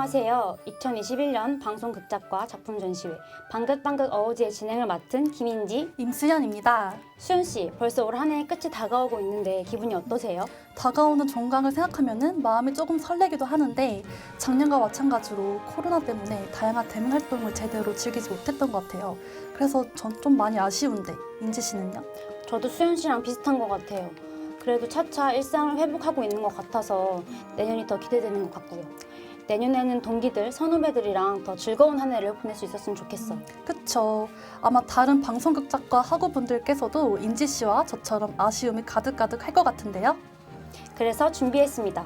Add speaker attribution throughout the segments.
Speaker 1: 안녕하세요. 2021년 방송극작과 작품 전시회 방긋방긋 어워즈의 진행을 맡은 김인지,
Speaker 2: 임수연입니다.
Speaker 1: 수연 씨, 벌써 올 한 해의 끝이 다가오고 있는데 기분이 어떠세요?
Speaker 2: 다가오는 종강을 생각하면 마음이 조금 설레기도 하는데 작년과 마찬가지로 코로나 때문에 다양한 대면 활동을 제대로 즐기지 못했던 것 같아요. 그래서 전 좀 많이 아쉬운데 인지 씨는요?
Speaker 1: 저도 수연 씨랑 비슷한 것 같아요. 그래도 차차 일상을 회복하고 있는 것 같아서 내년이 더 기대되는 것 같고요. 내년에는 동기들, 선후배들이랑 더 즐거운 한 해를 보낼 수 있었으면 좋겠어.
Speaker 2: 그쵸. 아마 다른 방송극작과 학우분들께서도 인지 씨와 저처럼 아쉬움이 가득가득 할 것 같은데요.
Speaker 1: 그래서 준비했습니다.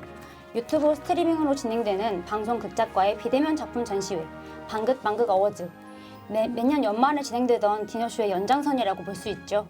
Speaker 1: 유튜브 스트리밍으로 진행되는 방송극작과의 비대면 작품 전시회 방긋방긋 어워즈. 매년 연말에 진행되던 디너쇼의 연장선이라고 볼 수 있죠.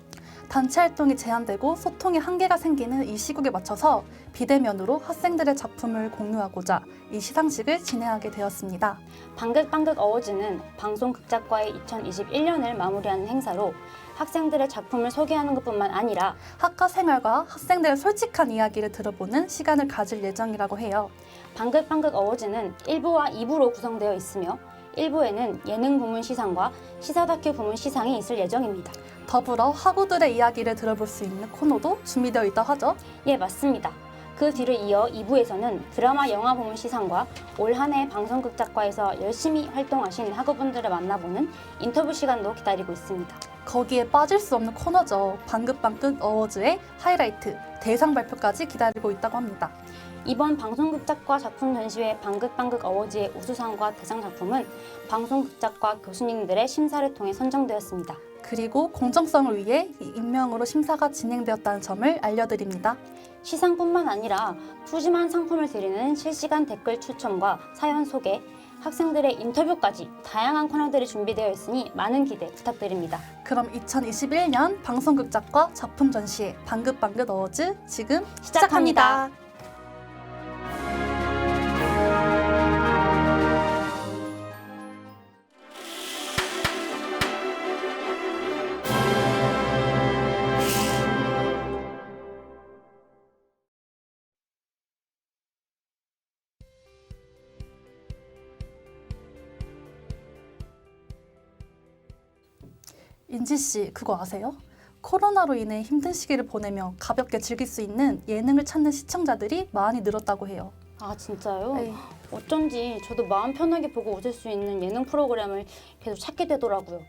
Speaker 2: 단체 활동이 제한되고 소통의 한계가 생기는 이 시국에 맞춰서 비대면으로 학생들의 작품을 공유하고자 이 시상식을 진행하게 되었습니다.
Speaker 1: 방긋방긋 어워즈는 방송극작과의 2021년을 마무리하는 행사로 학생들의 작품을 소개하는 것뿐만 아니라
Speaker 2: 학과 생활과 학생들의 솔직한 이야기를 들어보는 시간을 가질 예정이라고 해요.
Speaker 1: 방긋방긋 어워즈는 1부와 2부로 구성되어 있으며 1부에는 예능 부문 시상과 시사 다큐 부문 시상이 있을 예정입니다.
Speaker 2: 더불어 학우들의 이야기를 들어볼 수 있는 코너도 준비되어 있다고 하죠.
Speaker 1: 예, 맞습니다. 그 뒤를 이어 2부에서는 드라마 영화 부문 시상과 올 한 해 방송극작과에서 열심히 활동하신 학우분들을 만나보는 인터뷰 시간도 기다리고 있습니다.
Speaker 2: 거기에 빠질 수 없는 코너죠. 방긋방긋 어워즈의 하이라이트, 대상 발표까지 기다리고 있다고 합니다.
Speaker 1: 이번 방송극작과 작품 전시회 방긋방긋 어워즈의 우수상과 대상 작품은 방송극작과 교수님들의 심사를 통해 선정되었습니다.
Speaker 2: 그리고 공정성을 위해 익명으로 심사가 진행되었다는 점을 알려드립니다.
Speaker 1: 시상뿐만 아니라 푸짐한 상품을 드리는 실시간 댓글 추첨과 사연 소개, 학생들의 인터뷰까지 다양한 코너들이 준비되어 있으니 많은 기대 부탁드립니다.
Speaker 2: 그럼 2021년 방송극작과 작품 전시회 방긋방긋 어워즈 지금
Speaker 1: 시작합니다.
Speaker 2: 인지 씨, 그거 아세요? 코로나로 인해 힘든 시기를 보내며 가볍게 즐길 수 있는 예능을 찾는 시청자들이 많이 늘었다고 해요.
Speaker 1: 아, 진짜요?
Speaker 2: 네.
Speaker 1: 어쩐지 저도 마음 편하게 보고 웃을 수 있는 예능 프로그램을 계속 찾게 되더라고요.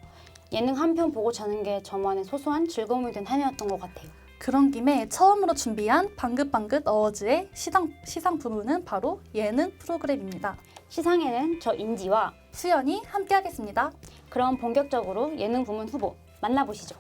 Speaker 1: 예능 한 편 보고 자는 게 저만의 소소한 즐거움이 된 한 해였던 것 같아요.
Speaker 2: 그런 김에 처음으로 준비한 방긋방긋 어워즈의 시상 부문은 바로 예능 프로그램입니다.
Speaker 1: 시상에는 저 인지와
Speaker 2: 수연이 함께하겠습니다.
Speaker 1: 그럼 본격적으로 예능 부문 후보 만나보시죠.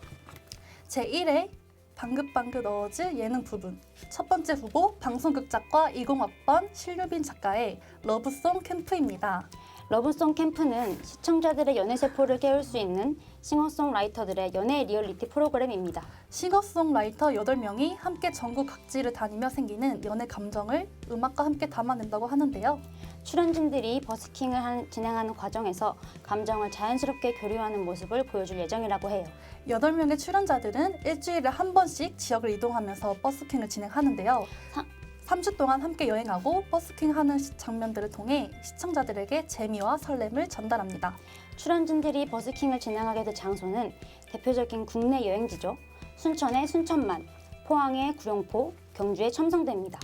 Speaker 2: 제1회 방긋방긋 어워즈 예능 부분 첫 번째 후보 방송극작과 20학번 신유빈 작가의 러브송 캠프입니다.
Speaker 1: 러브송 캠프는 시청자들의 연애세포를 깨울 수 있는 싱어송라이터들의 연애 리얼리티 프로그램입니다.
Speaker 2: 싱어송라이터 8명이 함께 전국 각지를 다니며 생기는 연애 감정을 음악과 함께 담아낸다고 하는데요.
Speaker 1: 출연진들이 버스킹을 진행하는 과정에서 감정을 자연스럽게 교류하는 모습을 보여줄 예정이라고 해요.
Speaker 2: 8명의 출연자들은 일주일에 한 번씩 지역을 이동하면서 버스킹을 진행하는데요. 3주 동안 함께 여행하고 버스킹하는 장면들을 통해 시청자들에게 재미와 설렘을 전달합니다.
Speaker 1: 출연진들이 버스킹을 진행하게 될 장소는 대표적인 국내 여행지죠. 순천의 순천만, 포항의 구룡포, 경주의 첨성대입니다.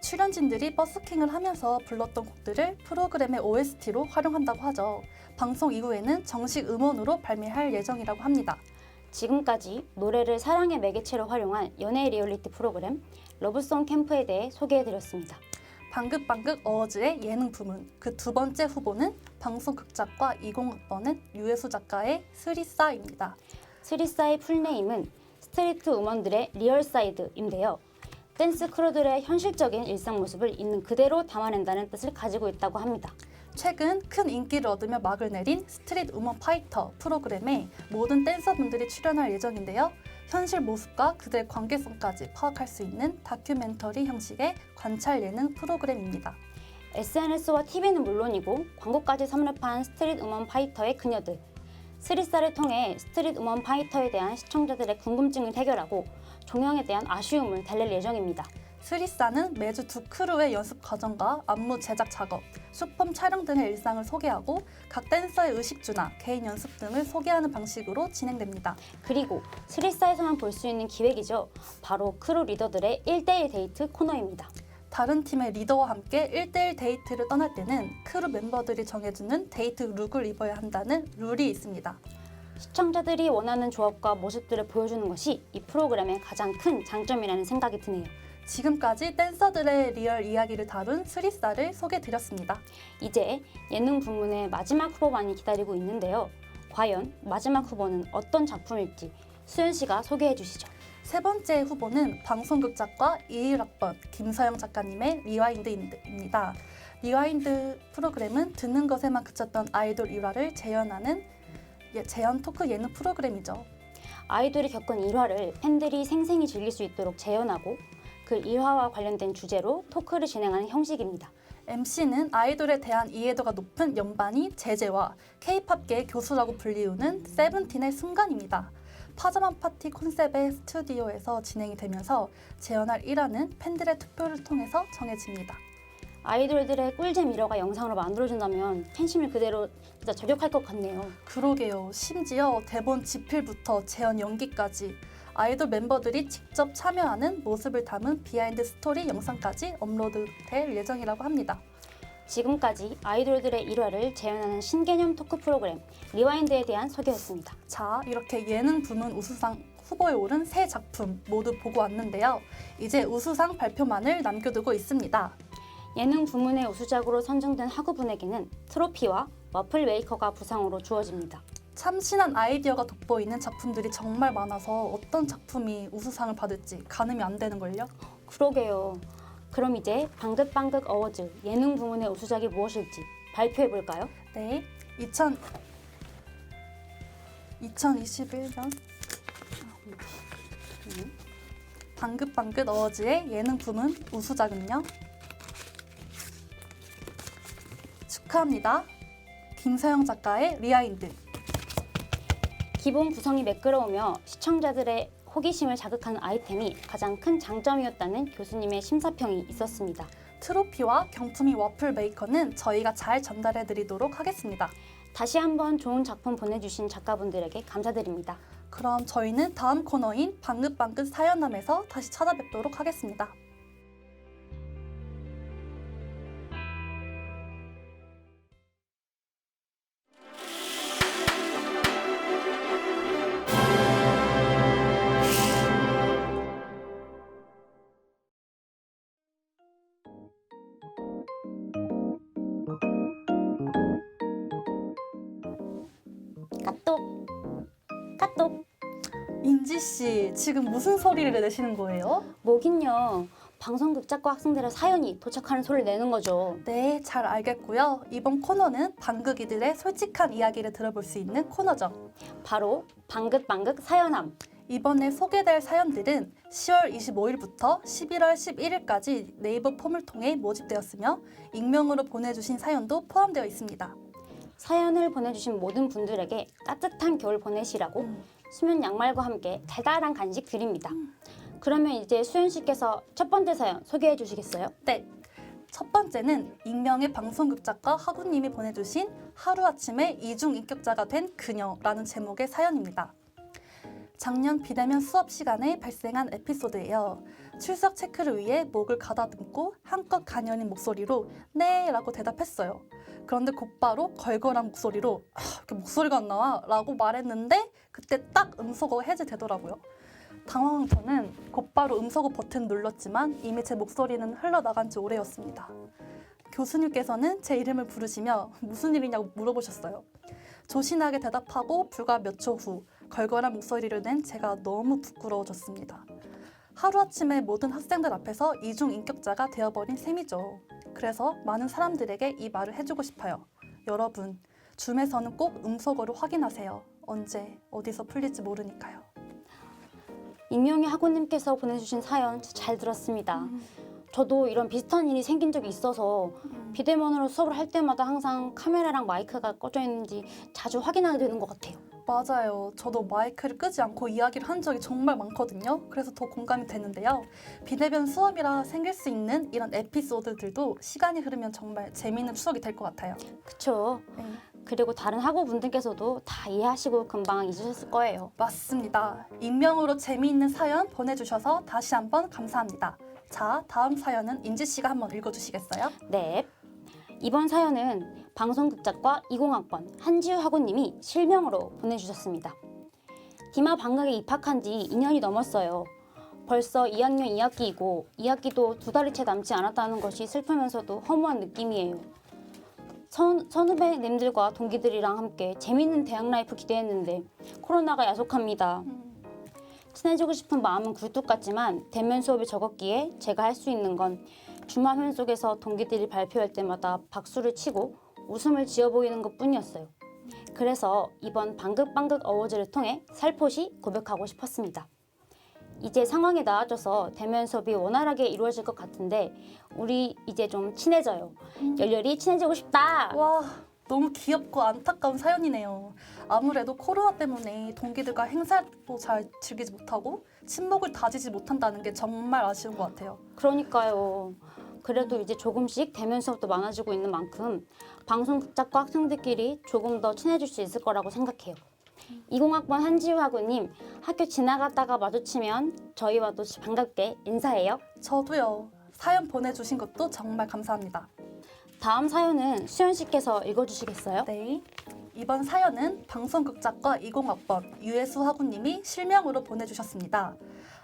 Speaker 2: 출연진들이 버스킹을 하면서 불렀던 곡들을 프로그램의 OST로 활용한다고 하죠. 방송 이후에는 정식 음원으로 발매할 예정이라고 합니다.
Speaker 1: 지금까지 노래를 사랑의 매개체로 활용한 연애 리얼리티 프로그램 러브송 캠프에 대해 소개해드렸습니다.
Speaker 2: 방긋방긋 어워즈의 예능 부문 그 두 번째 후보는 방송극작과 20학번은 유혜수 작가의 스리싸입니다.
Speaker 1: 스리싸의 풀네임은 스트리트 우먼들의 리얼사이드인데요. 댄스 크루들의 현실적인 일상 모습을 있는 그대로 담아낸다는 뜻을 가지고 있다고 합니다.
Speaker 2: 최근 큰 인기를 얻으며 막을 내린 스트릿 우먼 파이터 프로그램에 모든 댄서분들이 출연할 예정인데요. 현실 모습과 그들의 관계성까지 파악할 수 있는 다큐멘터리 형식의 관찰 예능 프로그램입니다.
Speaker 1: SNS와 TV는 물론이고 광고까지 섭렵한 스트릿 우먼 파이터의 그녀들. 스리싸를 통해 스트릿 우먼 파이터에 대한 시청자들의 궁금증을 해결하고 종영에 대한 아쉬움을 달랠 예정입니다.
Speaker 2: 스리사는 매주 두 크루의 연습 과정과 안무 제작 작업, 숏폼 촬영 등의 일상을 소개하고 각 댄서의 의식주나 개인 연습 등을 소개하는 방식으로 진행됩니다.
Speaker 1: 그리고 스리사에서만 볼 수 있는 기획이죠. 바로 크루 리더들의 1대1 데이트 코너입니다.
Speaker 2: 다른 팀의 리더와 함께 1대1 데이트를 떠날 때는 크루 멤버들이 정해주는 데이트 룩을 입어야 한다는 룰이 있습니다.
Speaker 1: 시청자들이 원하는 조합과 모습들을 보여주는 것이 이 프로그램의 가장 큰 장점이라는 생각이 드네요.
Speaker 2: 지금까지 댄서들의 리얼 이야기를 다룬 스리사를 소개해드렸습니다.
Speaker 1: 이제 예능 부문의 마지막 후보만이 기다리고 있는데요. 과연 마지막 후보는 어떤 작품일지 수연 씨가 소개해 주시죠.
Speaker 2: 세 번째 후보는 방송국 작가 21학번 김서영 작가님의 리와인드입니다. 리와인드 프로그램은 듣는 것에만 그쳤던 아이돌 일화를 재현하는 재현 토크 예능 프로그램이죠.
Speaker 1: 아이돌이 겪은 일화를 팬들이 생생히 즐길 수 있도록 재현하고 그 일화와 관련된 주제로 토크를 진행하는 형식입니다.
Speaker 2: MC는 아이돌에 대한 이해도가 높은 연반이 제재와 K-팝계의 교수라고 불리우는 세븐틴의 순간입니다. 파자마 파티 콘셉트의 스튜디오에서 진행이 되면서 재현할 일화는 팬들의 투표를 통해서 정해집니다.
Speaker 1: 아이돌들의 꿀잼 일화가 영상으로 만들어준다면 팬심을 그대로 진짜 저격할 것 같네요.
Speaker 2: 그러게요. 심지어 대본 집필부터 재현 연기까지 아이돌 멤버들이 직접 참여하는 모습을 담은 비하인드 스토리 영상까지 업로드될 예정이라고 합니다.
Speaker 1: 지금까지 아이돌들의 일화를 재현하는 신개념 토크 프로그램 리와인드에 대한 소개였습니다.
Speaker 2: 자, 이렇게 예능 부문 우수상 후보에 오른 세 작품 모두 보고 왔는데요. 이제 우수상 발표만을 남겨두고 있습니다.
Speaker 1: 예능 부문의 우수작으로 선정된 학우분에게는 트로피와 와플 메이커가 부상으로 주어집니다.
Speaker 2: 참신한 아이디어가 돋보이는 작품들이 정말 많아서 어떤 작품이 우수상을 받을지 가늠이 안 되는걸요?
Speaker 1: 그러게요. 그럼 이제 방긋방긋 어워즈 예능 부문의 우수작이 무엇일지 발표해볼까요?
Speaker 2: 네, 2021년 방긋방긋 어워즈의 예능 부문 우수작은요? 축하합니다. 김서영 작가의 리와인드.
Speaker 1: 기본 구성이 매끄러우며 시청자들의 호기심을 자극하는 아이템이 가장 큰 장점이었다는 교수님의 심사평이 있었습니다.
Speaker 2: 트로피와 경품이 와플 메이커는 저희가 잘 전달해 드리도록 하겠습니다.
Speaker 1: 다시 한번 좋은 작품 보내주신 작가분들에게 감사드립니다.
Speaker 2: 그럼 저희는 다음 코너인 방긋방긋 사연함에서 다시 찾아뵙도록 하겠습니다.
Speaker 1: 까똑 까똑.
Speaker 2: 인지 씨, 지금 무슨 소리를 내시는 거예요?
Speaker 1: 뭐긴요. 방송극작과 학생들의 사연이 도착하는 소리를 내는 거죠.
Speaker 2: 네, 잘 알겠고요. 이번 코너는 방극이들의 솔직한 이야기를 들어볼 수 있는 코너죠.
Speaker 1: 바로 방긋방긋 사연함.
Speaker 2: 이번에 소개될 사연들은 10월 25일부터 11월 11일까지 네이버 폼을 통해 모집되었으며 익명으로 보내주신 사연도 포함되어 있습니다.
Speaker 1: 사연을 보내주신 모든 분들에게 따뜻한 겨울 보내시라고 수면 양말과 함께 달달한 간식 드립니다. 그러면 이제 수연 씨께서 첫 번째 사연 소개해 주시겠어요?
Speaker 2: 네, 첫 번째는 익명의 방송극 작가 하구님이 보내주신 하루아침에 이중인격자가 된 그녀라는 제목의 사연입니다. 작년 비대면 수업 시간에 발생한 에피소드예요. 출석 체크를 위해 목을 가다듬고 한껏 가녀린 목소리로 네 라고 대답했어요. 그런데 곧바로 걸걸한 목소리로 이렇게 목소리가 안 나와 라고 말했는데 그때 딱 음소거 해제되더라고요. 당황한 저는 곧바로 음소거 버튼 눌렀지만 이미 제 목소리는 흘러나간 지 오래였습니다. 교수님께서는 제 이름을 부르시며 무슨 일이냐고 물어보셨어요. 조신하게 대답하고 불과 몇 초 후 걸걸한 목소리를 낸 제가 너무 부끄러워졌습니다. 하루아침에 모든 학생들 앞에서 이중인격자가 되어버린 셈이죠. 그래서 많은 사람들에게 이 말을 해주고 싶어요. 여러분, 줌에서는 꼭 음소거를 확인하세요. 언제, 어디서 풀릴지 모르니까요.
Speaker 1: 익명의 학우님께서 보내주신 사연 잘 들었습니다. 저도 이런 비슷한 일이 생긴 적이 있어서 비대면으로 수업을 할 때마다 항상 카메라랑 마이크가 꺼져 있는지 자주 확인하게 되는 것 같아요.
Speaker 2: 맞아요. 저도 마이크를 끄지 않고 이야기를 한 적이 정말 많거든요. 그래서 더 공감이 되는데요. 비대면 수업이라 생길 수 있는 이런 에피소드들도 시간이 흐르면 정말 재미있는 추억이 될 것 같아요.
Speaker 1: 그쵸?
Speaker 2: 네.
Speaker 1: 그리고 다른 학우분들께서도 다 이해하시고 금방 잊으셨을 거예요.
Speaker 2: 맞습니다. 익명으로 재미있는 사연 보내주셔서 다시 한번 감사합니다. 자, 다음 사연은 인지 씨가 한번 읽어주시겠어요?
Speaker 1: 네. 이번 사연은 방송극작과 20학번 한지우 학우님이 실명으로 보내주셨습니다. 디마 방학에 입학한 지 2년이 넘었어요. 벌써 2학년 2학기이고 2학기도 2달이 채 남지 않았다는 것이 슬프면서도 허무한 느낌이에요. 선후배님들과 동기들이랑 함께 재밌는 대학 라이프 기대했는데 코로나가 야속합니다. 친해지고 싶은 마음은 굴뚝 같지만 대면 수업이 적었기에 제가 할 수 있는 건 줌화면 속에서 동기들이 발표할 때마다 박수를 치고 웃음을 지어 보이는 것뿐이었어요. 그래서 이번 방긋방긋 어워즈를 통해 살포시 고백하고 싶었습니다. 이제 상황이 나아져서 대면 수업이 원활하게 이루어질 것 같은데 우리 이제 좀 친해져요. 열렬히 친해지고 싶다.
Speaker 2: 와, 너무 귀엽고 안타까운 사연이네요. 아무래도 코로나 때문에 동기들과 행사도 잘 즐기지 못하고 친목을 다지지 못한다는 게 정말 아쉬운 것 같아요.
Speaker 1: 그러니까요. 그래도 이제 조금씩 대면 수업도 많아지고 있는 만큼 방송 극작과 학생들끼리 조금 더 친해질 수 있을 거라고 생각해요. 20학번 한지우 학우님, 학교 지나가다가 마주치면 저희와도 반갑게 인사해요.
Speaker 2: 저도요. 사연 보내주신 것도 정말 감사합니다.
Speaker 1: 다음 사연은 수연 씨께서 읽어주시겠어요?
Speaker 2: 네. 이번 사연은 방송극작과 20학번 유혜수 학우님이 실명으로 보내주셨습니다.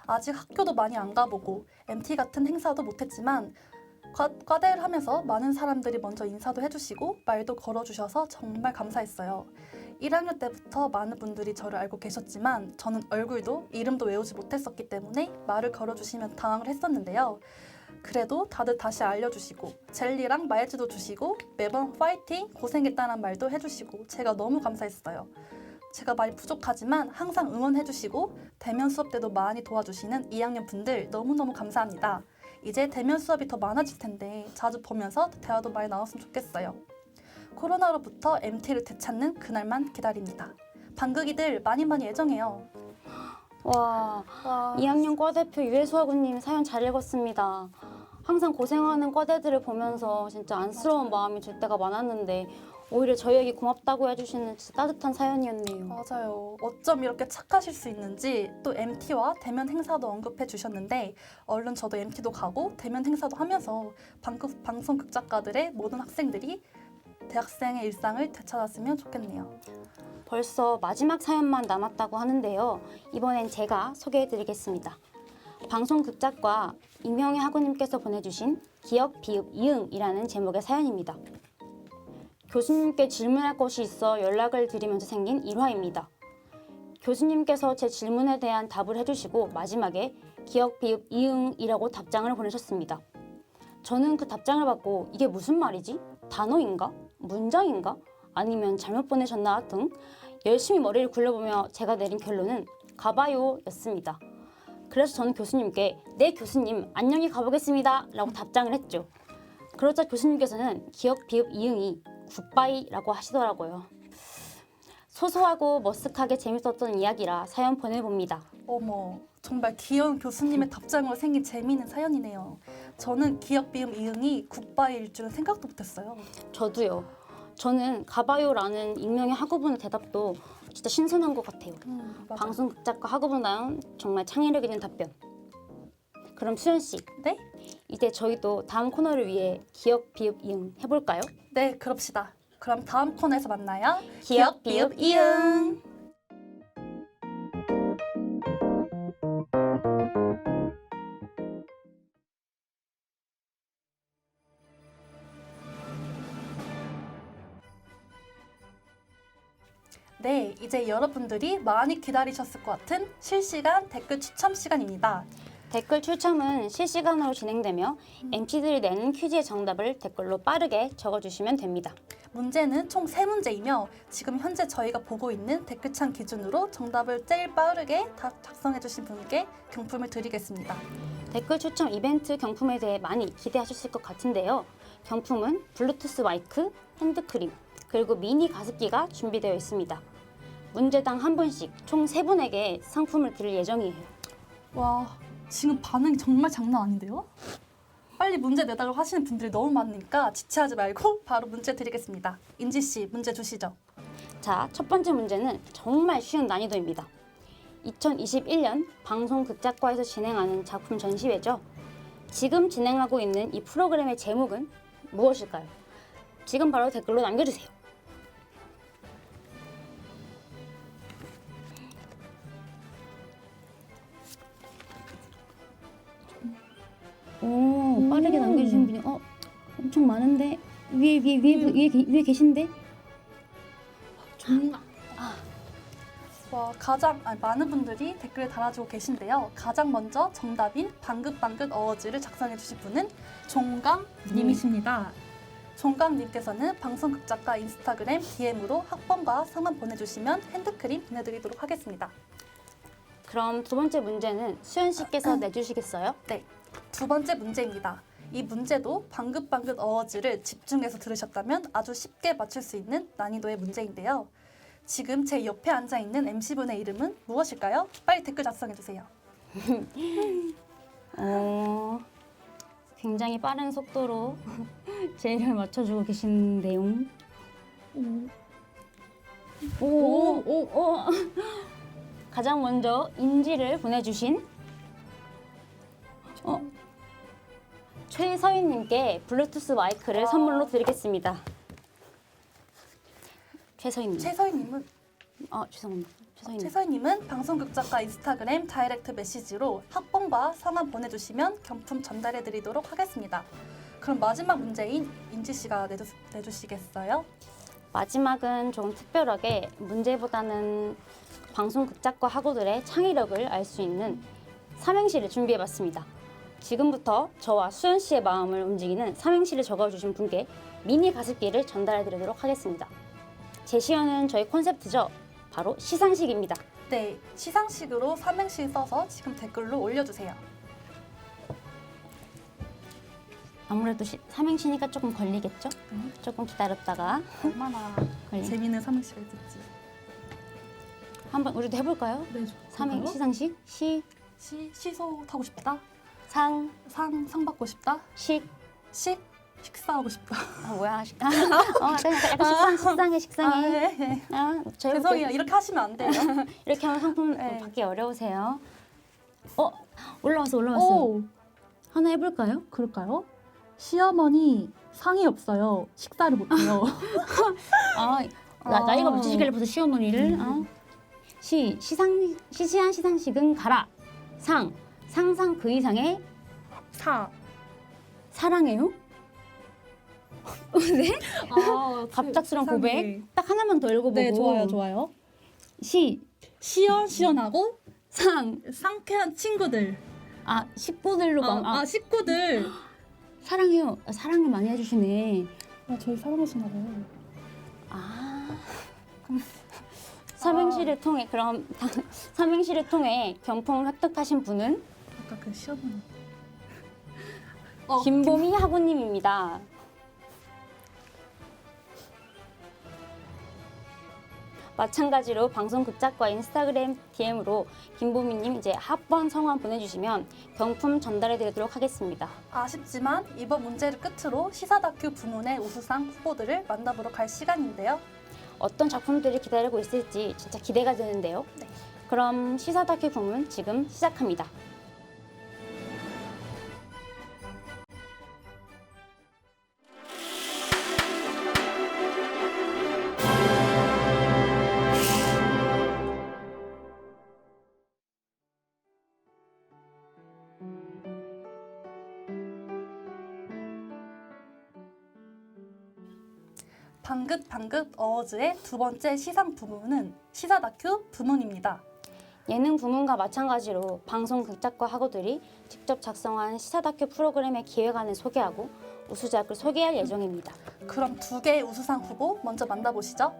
Speaker 2: 아직 학교도 많이 안 가보고 MT 같은 행사도 못했지만 과대를 하면서 많은 사람들이 먼저 인사도 해주시고 말도 걸어주셔서 정말 감사했어요. 1학년 때부터 많은 분들이 저를 알고 계셨지만 저는 얼굴도 이름도 외우지 못했었기 때문에 말을 걸어주시면 당황을 했었는데요. 그래도 다들 다시 알려주시고 젤리랑 말지도 주시고 매번 파이팅, 고생했다는 말도 해주시고 제가 너무 감사했어요. 제가 많이 부족하지만 항상 응원해주시고 대면 수업 때도 많이 도와주시는 2학년 분들 너무너무 감사합니다. 이제 대면 수업이 더 많아질 텐데 자주 보면서 대화도 많이 나눴으면 좋겠어요. 코로나로부터 MT를 되찾는 그날만 기다립니다. 방극이들 많이 애정해요.
Speaker 1: 와, 2학년 과대표 유혜수 학우님 사연 잘 읽었습니다. 항상 고생하는 과대들을 보면서 진짜 안쓰러운 마음이 들 때가 많았는데 오히려 저희에게 고맙다고 해주시는 진짜 따뜻한 사연이었네요.
Speaker 2: 맞아요. 어쩜 이렇게 착하실 수 있는지 또 MT와 대면 행사도 언급해 주셨는데 얼른 저도 MT도 가고 대면 행사도 하면서 방송 극작가들의 모든 학생들이 대학생의 일상을 되찾았으면 좋겠네요.
Speaker 1: 벌써 마지막 사연만 남았다고 하는데요. 이번엔 제가 소개해드리겠습니다. 방송 극작과 임영애 학우님께서 보내주신 기억, 비읍, 이응이라는 제목의 사연입니다. 교수님께 질문할 것이 있어 연락을 드리면서 생긴 일화입니다. 교수님께서 제 질문에 대한 답을 해주시고 마지막에 기억, 비읍, 이응이라고 답장을 보내셨습니다. 저는 그 답장을 받고 이게 무슨 말이지? 단어인가? 문장인가? 아니면 잘못 보내셨나? 등 열심히 머리를 굴려보며 제가 내린 결론은 가봐요 였습니다. 그래서 저는 교수님께 네 교수님 안녕히 가보겠습니다 라고 답장을 했죠. 그러자 교수님께서는 기억, 비읍, 이응이 굿바이라고 하시더라고요. 소소하고 머쓱하게 재밌었던 이야기라 사연 보내봅니다.
Speaker 2: 어머, 정말 귀여운 교수님의 답장으로 생긴 재미있는 사연이네요. 저는 기억, 비음, 이응이 굿바이일 줄은 생각도 못했어요.
Speaker 1: 저도요. 저는 가봐요라는 익명의 학우분의 대답도 진짜 신선한 것 같아요.
Speaker 2: 맞아요.
Speaker 1: 방송 극작가 학우분다운 정말 창의력 있는 답변. 그럼 수연 씨,
Speaker 2: 네?
Speaker 1: 이제 저희도 다음 코너를 위해 기억, 비읍, 이응 해볼까요?
Speaker 2: 네, 그럽시다. 그럼 다음 코너에서 만나요.
Speaker 1: 기억, 비읍, 이응.
Speaker 2: 네, 이제 여러분들이 많이 기다리셨을 것 같은 실시간 댓글 추첨 시간입니다.
Speaker 1: 댓글 추첨은 실시간으로 진행되며 MC들이 내는 퀴즈의 정답을 댓글로 빠르게 적어주시면 됩니다.
Speaker 2: 문제는 총 3문제이며 지금 현재 저희가 보고 있는 댓글창 기준으로 정답을 제일 빠르게 작성해주신 분께 경품을 드리겠습니다.
Speaker 1: 댓글 추첨 이벤트 경품에 대해 많이 기대하셨을 것 같은데요. 경품은 블루투스 마이크, 핸드크림, 그리고 미니 가습기가 준비되어 있습니다. 문제당 한 분씩 총 3분에게 상품을 드릴 예정이에요.
Speaker 2: 와, 지금 반응이 정말 장난 아닌데요? 빨리 문제 내달라고 하시는 분들이 너무 많으니까 지체하지 말고 바로 문제 드리겠습니다. 인지 씨, 문제 주시죠.
Speaker 1: 자, 첫 번째 문제는 정말 쉬운 난이도입니다. 2021년 방송극작과에서 진행하는 작품 전시회죠. 지금 진행하고 있는 이 프로그램의 제목은 무엇일까요? 지금 바로 댓글로 남겨주세요. 오, 빠르게 남겨주신 분이 엄청 많은데 위에 계신데?
Speaker 2: 와, 많은 분들이 댓글을 달아주고 계신데요. 가장 먼저 정답인 방긋방긋 어워즈를 작성해 주신 분은 종강님이십니다. 종강님께서는 방송극작가 인스타그램 DM으로 학번과 성함 보내주시면 핸드크림 보내드리도록 하겠습니다.
Speaker 1: 그럼 두 번째 문제는 수연 씨께서 내주시겠어요?
Speaker 2: 네, 두 번째 문제입니다. 이 문제도 방긋방긋 어워즈를 집중해서 들으셨다면 아주 쉽게 맞출 수 있는 난이도의 문제인데요. 지금 제 옆에 앉아있는 MC분의 이름은 무엇일까요? 빨리 댓글 작성해주세요.
Speaker 1: 굉장히 빠른 속도로 제 이름을 맞춰주고 계시는데요. 가장 먼저 인지를 보내주신 최서인님께 블루투스 마이크를 선물로 드리겠습니다. 최서인님.
Speaker 2: 최서희님은
Speaker 1: 죄송합니다. 최서인님.
Speaker 2: 최서희님은 방송극작가 인스타그램 다이렉트 메시지로 학번과 성함 보내주시면 경품 전달해드리도록 하겠습니다. 그럼 마지막 문제인 인지 씨가 내주시겠어요?
Speaker 1: 마지막은 조금 특별하게 문제보다는 방송극작가 학우들의 창의력을 알 수 있는 삼행시를 준비해봤습니다. 지금부터 저와 수연 씨의 마음을 움직이는 삼행시를 적어주신 분께 미니 가습기를 전달해드리도록 하겠습니다. 제시어는 저희 콘셉트죠. 바로 시상식입니다.
Speaker 2: 네, 시상식으로 삼행시 써서 지금 댓글로 올려주세요.
Speaker 1: 아무래도 삼행시니까 조금 걸리겠죠? 조금 기다렸다가
Speaker 2: 얼마나 재미있는 삼행시가 있을지.
Speaker 1: 한번 우리도 해볼까요?
Speaker 2: 네,
Speaker 1: 시상식.
Speaker 2: 시소 타고 싶다.
Speaker 1: 상
Speaker 2: 받고 싶다. 식사하고 싶다.
Speaker 1: 뭐야? 약간 식상해.
Speaker 2: 네. 죄송해요. 이렇게 하시면 안 돼요.
Speaker 1: 이렇게 하면 상품 받기 어려우세요. 올라왔어. 하나 해볼까요?
Speaker 2: 그럴까요? 시어머니 상이 없어요. 식사를 못해요.
Speaker 1: 나이가 몇이시길래 벌써 시어머니를? 시시한 시상식은 가라. 상상 그 이상의 사랑해요? 네? 갑작스러운 고백. 딱 하나만 더 읽어보고.
Speaker 2: 네, 좋아요. 시원하고 상쾌한 친구들.
Speaker 1: 식구들로
Speaker 2: 식구들.
Speaker 1: 사랑해요. 사랑을 많이 해주시네.
Speaker 2: 저희 사랑하시나 봐요.
Speaker 1: 삼행시를 통해 경품을 획득하신 분은
Speaker 2: 아까 그 시어머니.
Speaker 1: 김보미 학우님입니다. 마찬가지로 방송극작과 인스타그램 DM으로 김보미님 이제 학번 성함 보내주시면 경품 전달해드리도록 하겠습니다.
Speaker 2: 아쉽지만 이번 문제를 끝으로 시사다큐 부문의 우수상 후보들을 만나보러 갈 시간인데요.
Speaker 1: 어떤 작품들이 기다리고 있을지 진짜 기대가 되는데요.
Speaker 2: 네.
Speaker 1: 그럼 시사다큐 부문 지금 시작합니다.
Speaker 2: 방긋방긋 어워즈의 두 번째 시상 부문은 시사다큐 부문입니다.
Speaker 1: 예능 부문과 마찬가지로 방송 극작가 학우들이 직접 작성한 시사다큐 프로그램의 기획안을 소개하고 우수작을 소개할 예정입니다.
Speaker 2: 그럼 두 개의 우수상 후보 먼저 만나보시죠.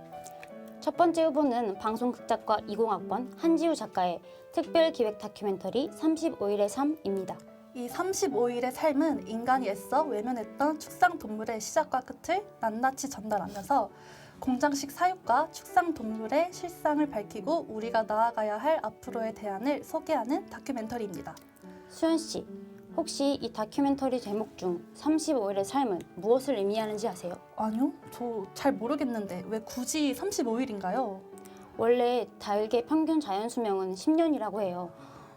Speaker 1: 첫 번째 후보는 방송 극작가 20학번 한지우 작가의 특별기획 다큐멘터리 35일의 삶입니다.
Speaker 2: 이 35일의 삶은 인간이 애써 외면했던 축상 동물의 시작과 끝을 낱낱이 전달하면서 공장식 사육과 축산 동물의 실상을 밝히고 우리가 나아가야 할 앞으로의 대안을 소개하는 다큐멘터리입니다.
Speaker 1: 수연 씨, 혹시 이 다큐멘터리 제목 중 35일의 삶은 무엇을 의미하는지 아세요?
Speaker 2: 아니요, 저 잘 모르겠는데 왜 굳이 35일인가요?
Speaker 1: 원래 닭의 평균 자연 수명은 10년이라고 해요.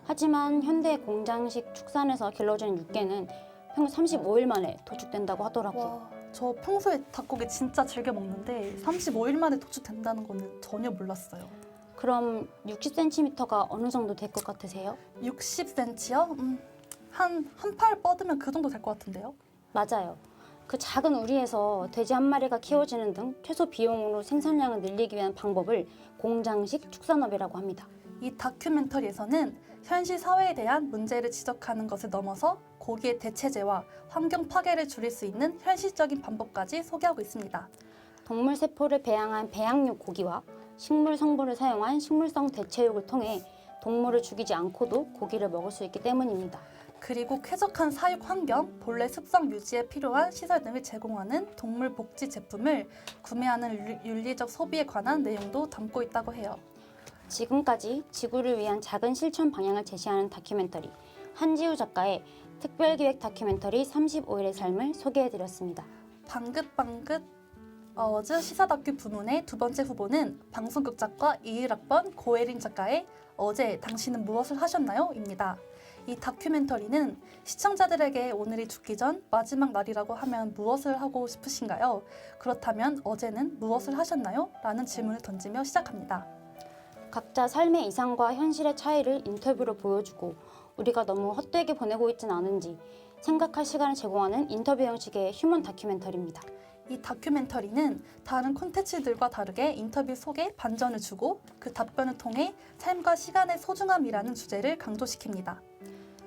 Speaker 1: 하지만 현대 공장식 축산에서 길러지는 육개는 평균 35일 만에 도축된다고 하더라고요.
Speaker 2: 와, 저 평소에 닭고기 진짜 즐겨 먹는데 35일 만에 도축된다는 거는 전혀 몰랐어요.
Speaker 1: 그럼 60cm가 어느 정도 될 것 같으세요?
Speaker 2: 60cm요? 한 팔 뻗으면 그 정도 될 것 같은데요?
Speaker 1: 맞아요. 그 작은 우리에서 돼지 한 마리가 키워지는 등 최소 비용으로 생산량을 늘리기 위한 방법을 공장식 축산업이라고 합니다.
Speaker 2: 이 다큐멘터리에서는 현실 사회에 대한 문제를 지적하는 것을 넘어서 고기의 대체제와 환경 파괴를 줄일 수 있는 현실적인 방법까지 소개하고 있습니다.
Speaker 1: 동물 세포를 배양한 배양육 고기와 식물 성분을 사용한 식물성 대체육을 통해 동물을 죽이지 않고도 고기를 먹을 수 있기 때문입니다.
Speaker 2: 그리고 쾌적한 사육 환경, 본래 습성 유지에 필요한 시설 등을 제공하는 동물 복지 제품을 구매하는 윤리적 소비에 관한 내용도 담고 있다고 해요.
Speaker 1: 지금까지 지구를 위한 작은 실천 방향을 제시하는 다큐멘터리 한지우 작가의 특별기획 다큐멘터리 35일의 삶을 소개해드렸습니다.
Speaker 2: 방긋방긋 어워즈 시사 다큐 부문의 두 번째 후보는 방송극 작가 21학번 고혜린 작가의 어제 당신은 무엇을 하셨나요? 입니다. 이 다큐멘터리는 시청자들에게 오늘이 죽기 전 마지막 날이라고 하면 무엇을 하고 싶으신가요? 그렇다면 어제는 무엇을 하셨나요? 라는 질문을 던지며 시작합니다.
Speaker 1: 각자 삶의 이상과 현실의 차이를 인터뷰로 보여주고 우리가 너무 헛되게 보내고 있진 않은지 생각할 시간을 제공하는 인터뷰 형식의 휴먼 다큐멘터리입니다.
Speaker 2: 이 다큐멘터리는 다른 콘텐츠들과 다르게 인터뷰 속에 반전을 주고 그 답변을 통해 삶과 시간의 소중함이라는 주제를 강조시킵니다.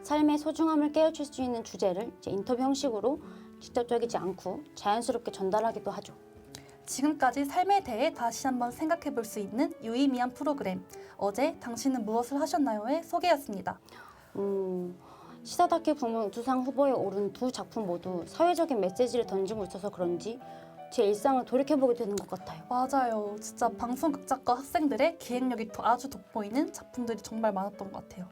Speaker 1: 삶의 소중함을 깨우칠 수 있는 주제를 인터뷰 형식으로 직접적이지 않고 자연스럽게 전달하기도 하죠.
Speaker 2: 지금까지 삶에 대해 다시 한번 생각해 볼 수 있는 유의미한 프로그램 어제 당신은 무엇을 하셨나요?의 소개였습니다.
Speaker 1: 시사 다큐 부문 우수상 후보에 오른 두 작품 모두 사회적인 메시지를 던지고 있어서 그런지 제 일상을 돌이켜보게 되는 것 같아요.
Speaker 2: 맞아요. 진짜 방송극 작가 학생들의 기획력이 아주 돋보이는 작품들이 정말 많았던 것 같아요.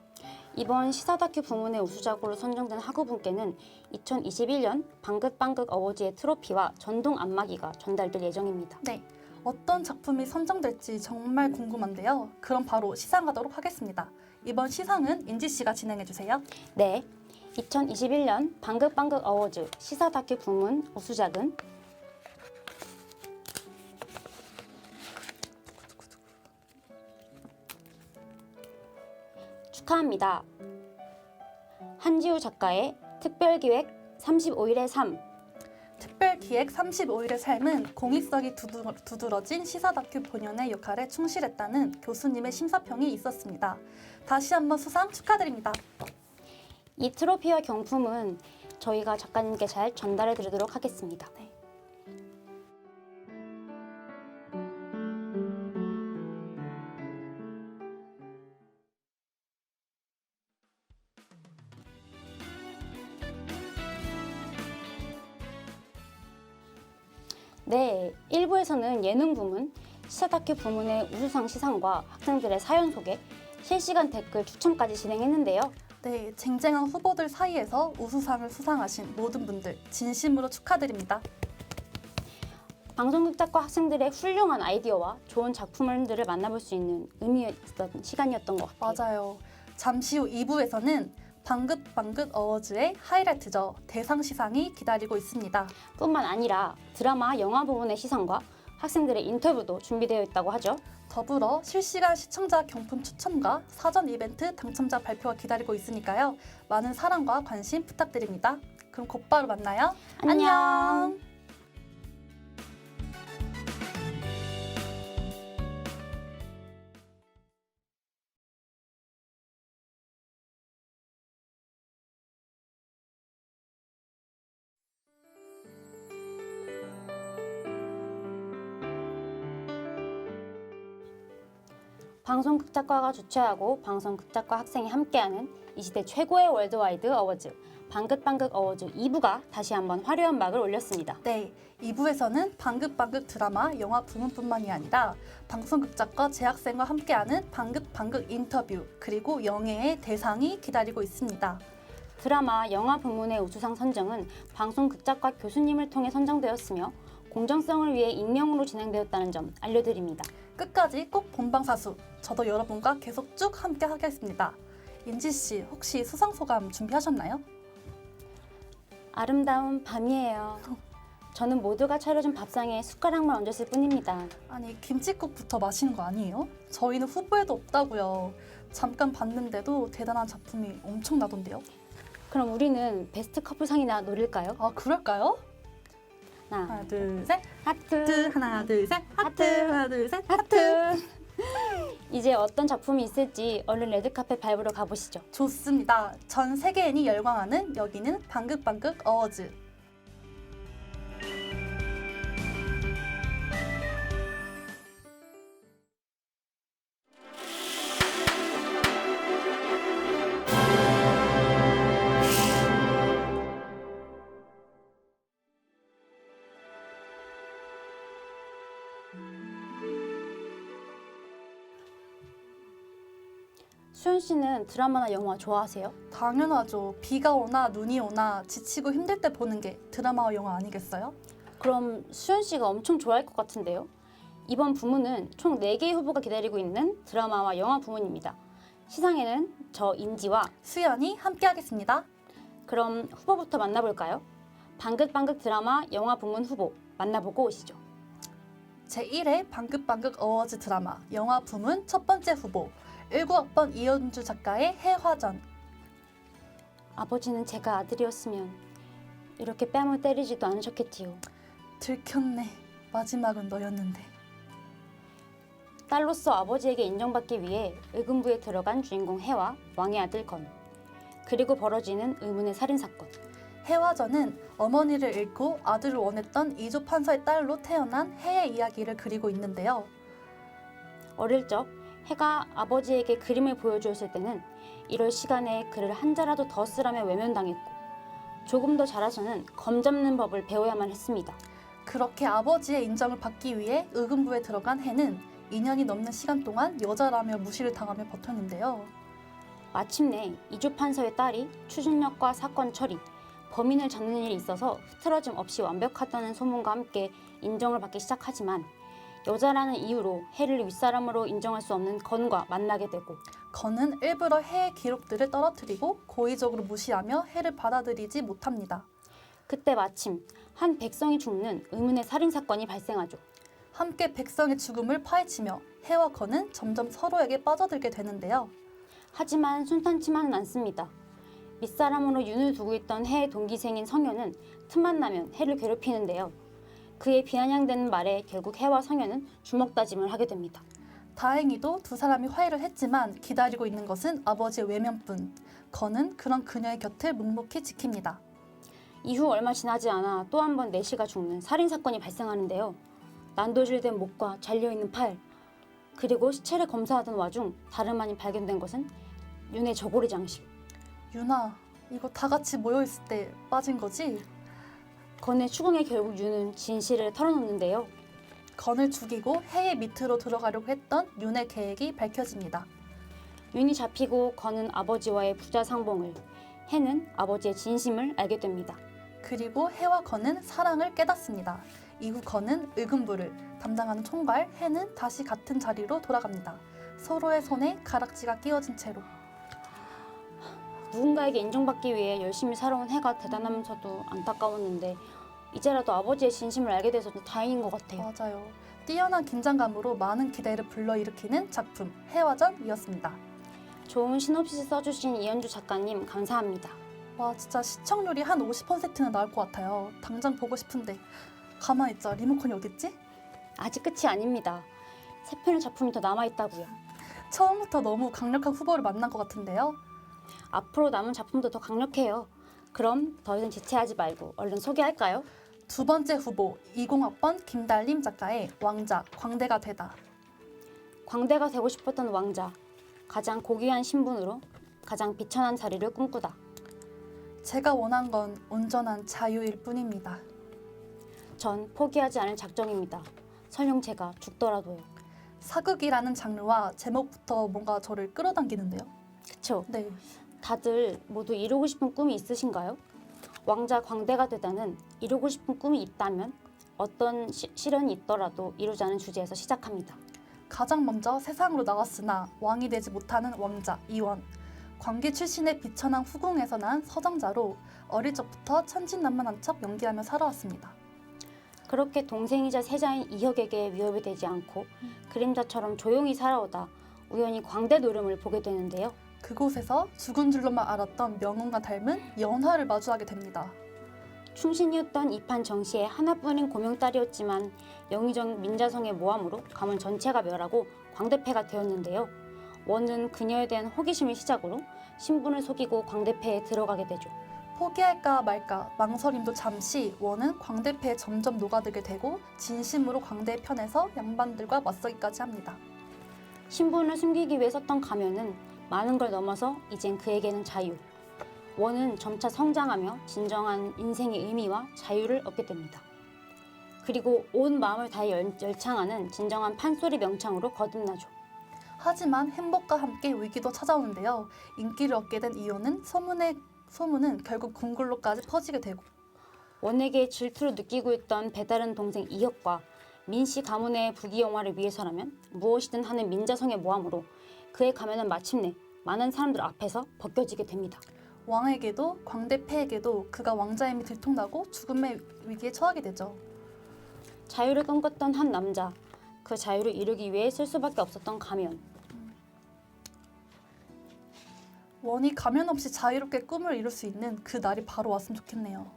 Speaker 1: 이번 시사 다큐 부문의 우수작으로 선정된 학우분께는 2021년 방긋방긋 어워즈의 트로피와 전동 안마기가 전달될 예정입니다.
Speaker 2: 네, 어떤 작품이 선정될지 정말 궁금한데요. 그럼 바로 시상하도록 하겠습니다. 이번 시상은 인지 씨가 진행해 주세요.
Speaker 1: 네, 2021년 방긋방긋 어워즈 시사 다큐 부문 우수작은 축하합니다. 한지우 작가의 특별기획 35일의 삶.
Speaker 2: 특별기획 35일의 삶은 공익성이 두드러진 시사 다큐 본연의 역할에 충실했다는 교수님의 심사평이 있었습니다. 다시 한번 수상 축하드립니다.
Speaker 1: 이 트로피와 경품은 저희가 작가님께 잘 전달해 드리도록 하겠습니다.
Speaker 2: 네.
Speaker 1: 네, 1부에서는 예능 부문, 시사 다큐 부문의 우수상 시상과 학생들의 사연 소개, 실시간 댓글 추첨까지 진행했는데요.
Speaker 2: 네, 쟁쟁한 후보들 사이에서 우수상을 수상하신 모든 분들 진심으로 축하드립니다.
Speaker 1: 방송극작과 학생들의 훌륭한 아이디어와 좋은 작품들을 만나볼 수 있는 의미 있었던 시간이었던 것 같아요.
Speaker 2: 맞아요. 잠시 후 2부에서는 방긋방긋 어워즈의 하이라이트죠. 대상 시상이 기다리고 있습니다.
Speaker 1: 뿐만 아니라 드라마, 영화 부문의 시상과 학생들의 인터뷰도 준비되어 있다고 하죠.
Speaker 2: 더불어 실시간 시청자 경품 추첨과 사전 이벤트 당첨자 발표가 기다리고 있으니까요. 많은 사랑과 관심 부탁드립니다. 그럼 곧바로 만나요.
Speaker 1: 안녕. 방송극작과가 주최하고 방송극작과 학생이 함께하는 이 시대 최고의 월드와이드 어워즈 방긋방긋 어워즈 2부가 다시 한번 화려한 막을 올렸습니다.
Speaker 2: 네, 2부에서는 방긋방긋 드라마, 영화 부문뿐만이 아니라 방송극작과 재학생과 함께하는 방긋방긋 인터뷰, 그리고 영예의 대상이 기다리고 있습니다.
Speaker 1: 드라마, 영화 부문의 우수상 선정은 방송극작과 교수님을 통해 선정되었으며 공정성을 위해 익명으로 진행되었다는 점 알려드립니다.
Speaker 2: 끝까지 꼭 본방사수, 저도 여러분과 계속 쭉 함께 하겠습니다. 인지 씨, 혹시 수상 소감 준비하셨나요?
Speaker 1: 아름다운 밤이에요. 저는 모두가 차려준 밥상에 숟가락만 얹었을 뿐입니다.
Speaker 2: 아니, 김치국부터 마시는 거 아니에요? 저희는 후보에도 없다고요. 잠깐 봤는데도 대단한 작품이 엄청나던데요?
Speaker 1: 그럼 우리는 베스트 커플상이나 노릴까요?
Speaker 2: 아, 그럴까요?
Speaker 1: 하나,
Speaker 2: 하나, 둘, 셋.
Speaker 1: 하트,
Speaker 2: 하나, 둘, 셋. 하트. 하나, 둘, 셋.
Speaker 1: 하트. 이제 어떤 작품이 있을지 얼른 레드카펫 밟으러 가보시죠.
Speaker 2: 좋습니다. 전 세계인이 열광하는 여기는 방긋방긋 어워즈.
Speaker 1: 수연 씨는 드라마나 영화 좋아하세요?
Speaker 2: 당연하죠. 비가 오나 눈이 오나 지치고 힘들 때 보는 게 드라마와 영화 아니겠어요?
Speaker 1: 그럼 수연 씨가 엄청 좋아할 것 같은데요? 이번 부문은 총 4개의 후보가 기다리고 있는 드라마와 영화 부문입니다. 시상에는 저 인지와
Speaker 2: 수연이 함께하겠습니다.
Speaker 1: 그럼 후보부터 만나볼까요? 방긋방긋 드라마, 영화 부문 후보 만나보고 오시죠.
Speaker 2: 제1회 방긋방긋 어워즈 드라마 영화 부문 첫 번째 후보 19학번 이현주 작가의 해화전.
Speaker 1: 아버지는 제가 아들이었으면 이렇게 뺨을 때리지도 않으셨겠지요.
Speaker 2: 들켰네. 마지막은 너였는데.
Speaker 1: 딸로서 아버지에게 인정받기 위해 의금부에 들어간 주인공 해와 왕의 아들 건, 그리고 벌어지는 의문의 살인사건.
Speaker 2: 해화전은 어머니를 잃고 아들을 원했던 이조 판서의 딸로 태어난 해의 이야기를 그리고 있는데요.
Speaker 1: 어릴 적 해가 아버지에게 그림을 보여주었을 때는 이럴 시간에 글을 한자라도 더 쓰라며 외면당했고, 조금 더 자라서는 검 잡는 법을 배워야만 했습니다.
Speaker 2: 그렇게 아버지의 인정을 받기 위해 의금부에 들어간 해는 2년이 넘는 시간 동안 여자라며 무시를 당하며 버텼는데요.
Speaker 1: 마침내 이조 판서의 딸이 추진력과 사건 처리, 범인을 잡는 일이 있어서 흐트러짐 없이 완벽하다는 소문과 함께 인정을 받기 시작하지만, 여자라는 이유로 해를 윗사람으로 인정할 수 없는 건과 만나게 되고,
Speaker 2: 건은 일부러 해의 기록들을 떨어뜨리고 고의적으로 무시하며 해를 받아들이지 못합니다.
Speaker 1: 그때 마침 한 백성이 죽는 의문의 살인사건이 발생하죠.
Speaker 2: 함께 백성의 죽음을 파헤치며 해와 건은 점점 서로에게 빠져들게 되는데요.
Speaker 1: 하지만 순탄치만은 않습니다. 밑사람으로 윤을 두고 있던 해의 동기생인 성현은 틈만 나면 해를 괴롭히는데요. 그의 비아냥대는 말에 결국 해와 성현은 주먹다짐을 하게 됩니다.
Speaker 2: 다행히도 두 사람이 화해를 했지만 기다리고 있는 것은 아버지의 외면뿐. 건은 그런 그녀의 곁을 묵묵히 지킵니다.
Speaker 1: 이후 얼마 지나지 않아 또 한 번 내시가 죽는 살인사건이 발생하는데요. 난도질된 목과 잘려있는 팔, 그리고 시체를 검사하던 와중 다름 아닌 발견된 것은 윤의 저고리 장식.
Speaker 2: 유나, 이거 다 같이 모여있을 때 빠진 거지?
Speaker 1: 건의 추궁에 결국 윤은 진실을 털어놓는데요.
Speaker 2: 건을 죽이고 해의 밑으로 들어가려고 했던 윤의 계획이 밝혀집니다.
Speaker 1: 윤이 잡히고 건은 아버지와의 부자 상봉을, 해는 아버지의 진심을 알게 됩니다.
Speaker 2: 그리고 해와 건은 사랑을 깨닫습니다. 이후 건은 의금부를 담당하는 총괄, 해는 다시 같은 자리로 돌아갑니다. 서로의 손에 가락지가 끼워진 채로.
Speaker 1: 누군가에게 인정받기 위해 열심히 살아온 해가 대단하면서도 안타까웠는데, 이제라도 아버지의 진심을 알게 돼서 다행인 것 같아요.
Speaker 2: 맞아요. 뛰어난 긴장감으로 많은 기대를 불러일으키는 작품 해화전이었습니다.
Speaker 1: 좋은 시놉시스 써주신 이현주 작가님 감사합니다.
Speaker 2: 와, 진짜 시청률이 한 50%는 나올 것 같아요. 당장 보고 싶은데 가만히 있자. 리모컨이 어딨지?
Speaker 1: 아직 끝이 아닙니다. 3편의 작품이 더 남아있다고요.
Speaker 2: 처음부터 너무 강력한 후보를 만난 것 같은데요.
Speaker 1: 앞으로 남은 작품도 더 강력해요. 그럼 더 이상 지체하지 말고 얼른 소개할까요?
Speaker 2: 두 번째 후보 20학번 김달림 작가의 왕자 광대가 되다.
Speaker 1: 광대가 되고 싶었던 왕자, 가장 고귀한 신분으로 가장 비천한 자리를 꿈꾸다.
Speaker 2: 제가 원한 건 온전한 자유일 뿐입니다.
Speaker 1: 전 포기하지 않을 작정입니다. 설령 제가 죽더라도요.
Speaker 2: 사극이라는 장르와 제목부터 뭔가 저를 끌어당기는데요.
Speaker 1: 그쵸?
Speaker 2: 네.
Speaker 1: 다들 모두 이루고 싶은 꿈이 있으신가요? 왕자 광대가 되다는 이루고 싶은 꿈이 있다면 어떤 시련이 있더라도 이루자는 주제에서 시작합니다.
Speaker 2: 가장 먼저 세상으로 나왔으나 왕이 되지 못하는 왕자 이원. 광기 출신의 비천한 후궁에서 난 서정자로 어릴 적부터 천진난만한 척 연기하며 살아왔습니다.
Speaker 1: 그렇게 동생이자 세자인 이혁에게 위협이 되지 않고 그림자처럼 조용히 살아오다 우연히 광대 노름을 보게 되는데요.
Speaker 2: 그곳에서 죽은 줄로만 알았던 명운과 닮은 연화를 마주하게 됩니다.
Speaker 1: 충신이었던 이판 정씨의 하나뿐인 고명딸이었지만 영의정 민자성의 모함으로 가문 전체가 멸하고 광대패가 되었는데요. 원은 그녀에 대한 호기심을 시작으로 신분을 속이고 광대패에 들어가게 되죠.
Speaker 2: 포기할까 말까 망설임도 잠시 원은 광대패에 점점 녹아들게 되고 진심으로 광대의 편에서 양반들과 맞서기까지 합니다.
Speaker 1: 신분을 숨기기 위해 썼던 가면은 많은 걸 넘어서 이젠 그에게는 자유. 원은 점차 성장하며 진정한 인생의 의미와 자유를 얻게 됩니다. 그리고 온 마음을 다해 열창하는 진정한 판소리 명창으로 거듭나죠.
Speaker 2: 하지만 행복과 함께 위기도 찾아오는데요. 인기를 얻게 된 이효는 소문은 결국 궁궐로까지 퍼지게 되고
Speaker 1: 원에게 질투를 느끼고 있던 배다른 동생 이혁과 민씨 가문의 부귀영화를 위해서라면 무엇이든 하는 민자성의 모함으로 그의 가면은 마침내 많은 사람들 앞에서 벗겨지게 됩니다.
Speaker 2: 왕에게도 광대패에게도 그가 왕자임이 들통나고 죽음의 위기에 처하게 되죠.
Speaker 1: 자유를 꿈꿨던 한 남자, 그 자유를 이루기 위해 쓸 수밖에 없었던 가면.
Speaker 2: 원이 가면 없이 자유롭게 꿈을 이룰 수 있는 그 날이 바로 왔으면 좋겠네요.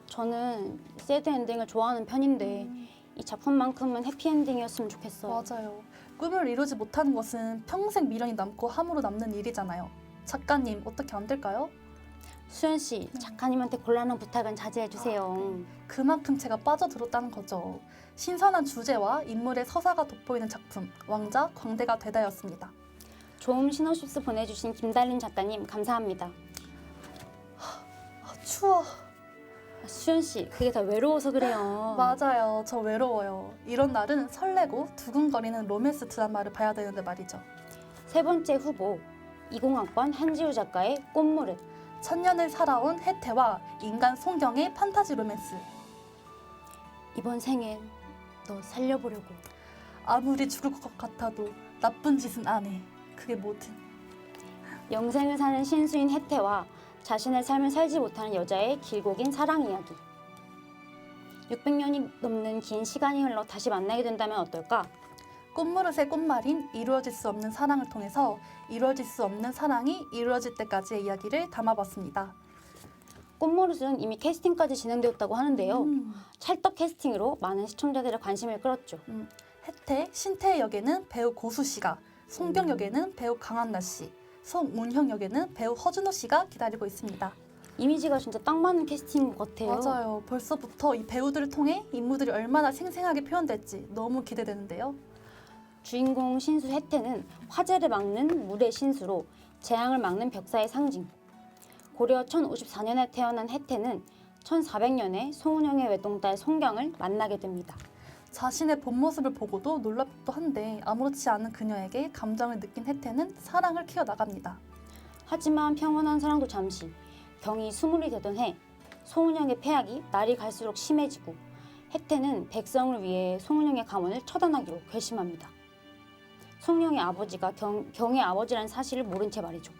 Speaker 1: 저는 새드 엔딩을 좋아하는 편인데 이 작품만큼은 해피엔딩이었으면 좋겠어요.
Speaker 2: 맞아요. 꿈을 이루지 못하는 것은 평생 미련이 남고 함으로 남는 일이잖아요. 작가님 어떻게 안 될까요?
Speaker 1: 수연 씨, 작가님한테 곤란한 부탁은 자제해 주세요.
Speaker 2: 그만큼 제가 빠져들었다는 거죠. 신선한 주제와 인물의 서사가 돋보이는 작품 왕자 광대가 되다였습니다.
Speaker 1: 좋은 시놉시스 보내주신 김달림 작가님 감사합니다.
Speaker 2: 추워.
Speaker 1: 수연 씨, 그게 다 외로워서 그래요.
Speaker 2: 맞아요. 저 외로워요. 이런 날은 설레고 두근거리는 로맨스 드라마를 봐야 되는데 말이죠.
Speaker 1: 세 번째 후보, 20학번 한지우 작가의 꽃무릇.
Speaker 2: 천년을 살아온 혜태와 인간 송경의 판타지 로맨스.
Speaker 1: 이번 생엔 너 살려보려고.
Speaker 2: 아무리 죽을 것 같아도 나쁜 짓은 안 해. 그게 뭐든.
Speaker 1: 영생을 사는 신수인 혜태와 자신의 삶을 살지 못하는 여자의 길고 긴 사랑 이야기. 600년이 넘는 긴 시간이 흘러 다시 만나게 된다면 어떨까?
Speaker 2: 꽃무릇의 꽃말인 이루어질 수 없는 사랑을 통해서 이루어질 수 없는 사랑이 이루어질 때까지의 이야기를 담아봤습니다.
Speaker 1: 꽃무릇은 이미 캐스팅까지 진행되었다고 하는데요. 찰떡 캐스팅으로 많은 시청자들의 관심을 끌었죠.
Speaker 2: 혜태, 신태의 역에는 배우 고수 씨가, 송경 역에는 배우 강한나 씨, 송운형 역에는 배우 허준호 씨가 기다리고 있습니다.
Speaker 1: 이미지가 진짜 딱 맞는 캐스팅인 것 같아요.
Speaker 2: 맞아요. 벌써부터 이 배우들을 통해 인물들이 얼마나 생생하게 표현될지 너무 기대되는데요.
Speaker 1: 주인공 신수 혜태는 화재를 막는 물의 신수로 재앙을 막는 벽사의 상징. 고려 1054년에 태어난 혜태는 1400년에 송운영의 외동딸 송경을 만나게 됩니다.
Speaker 2: 자신의 본 모습을 보고도 놀랍기도 한데 아무렇지 않은 그녀에게 감정을 느낀 혜태는 사랑을 키워나갑니다.
Speaker 1: 하지만 평온한 사랑도 잠시. 경이 스물이 되던 해 송운영의 폐악이 날이 갈수록 심해지고 혜태는 백성을 위해 송운영의 가문을 처단하기로 결심합니다. 송운영의 아버지가 경의 아버지라는 사실을 모른 채 말이죠.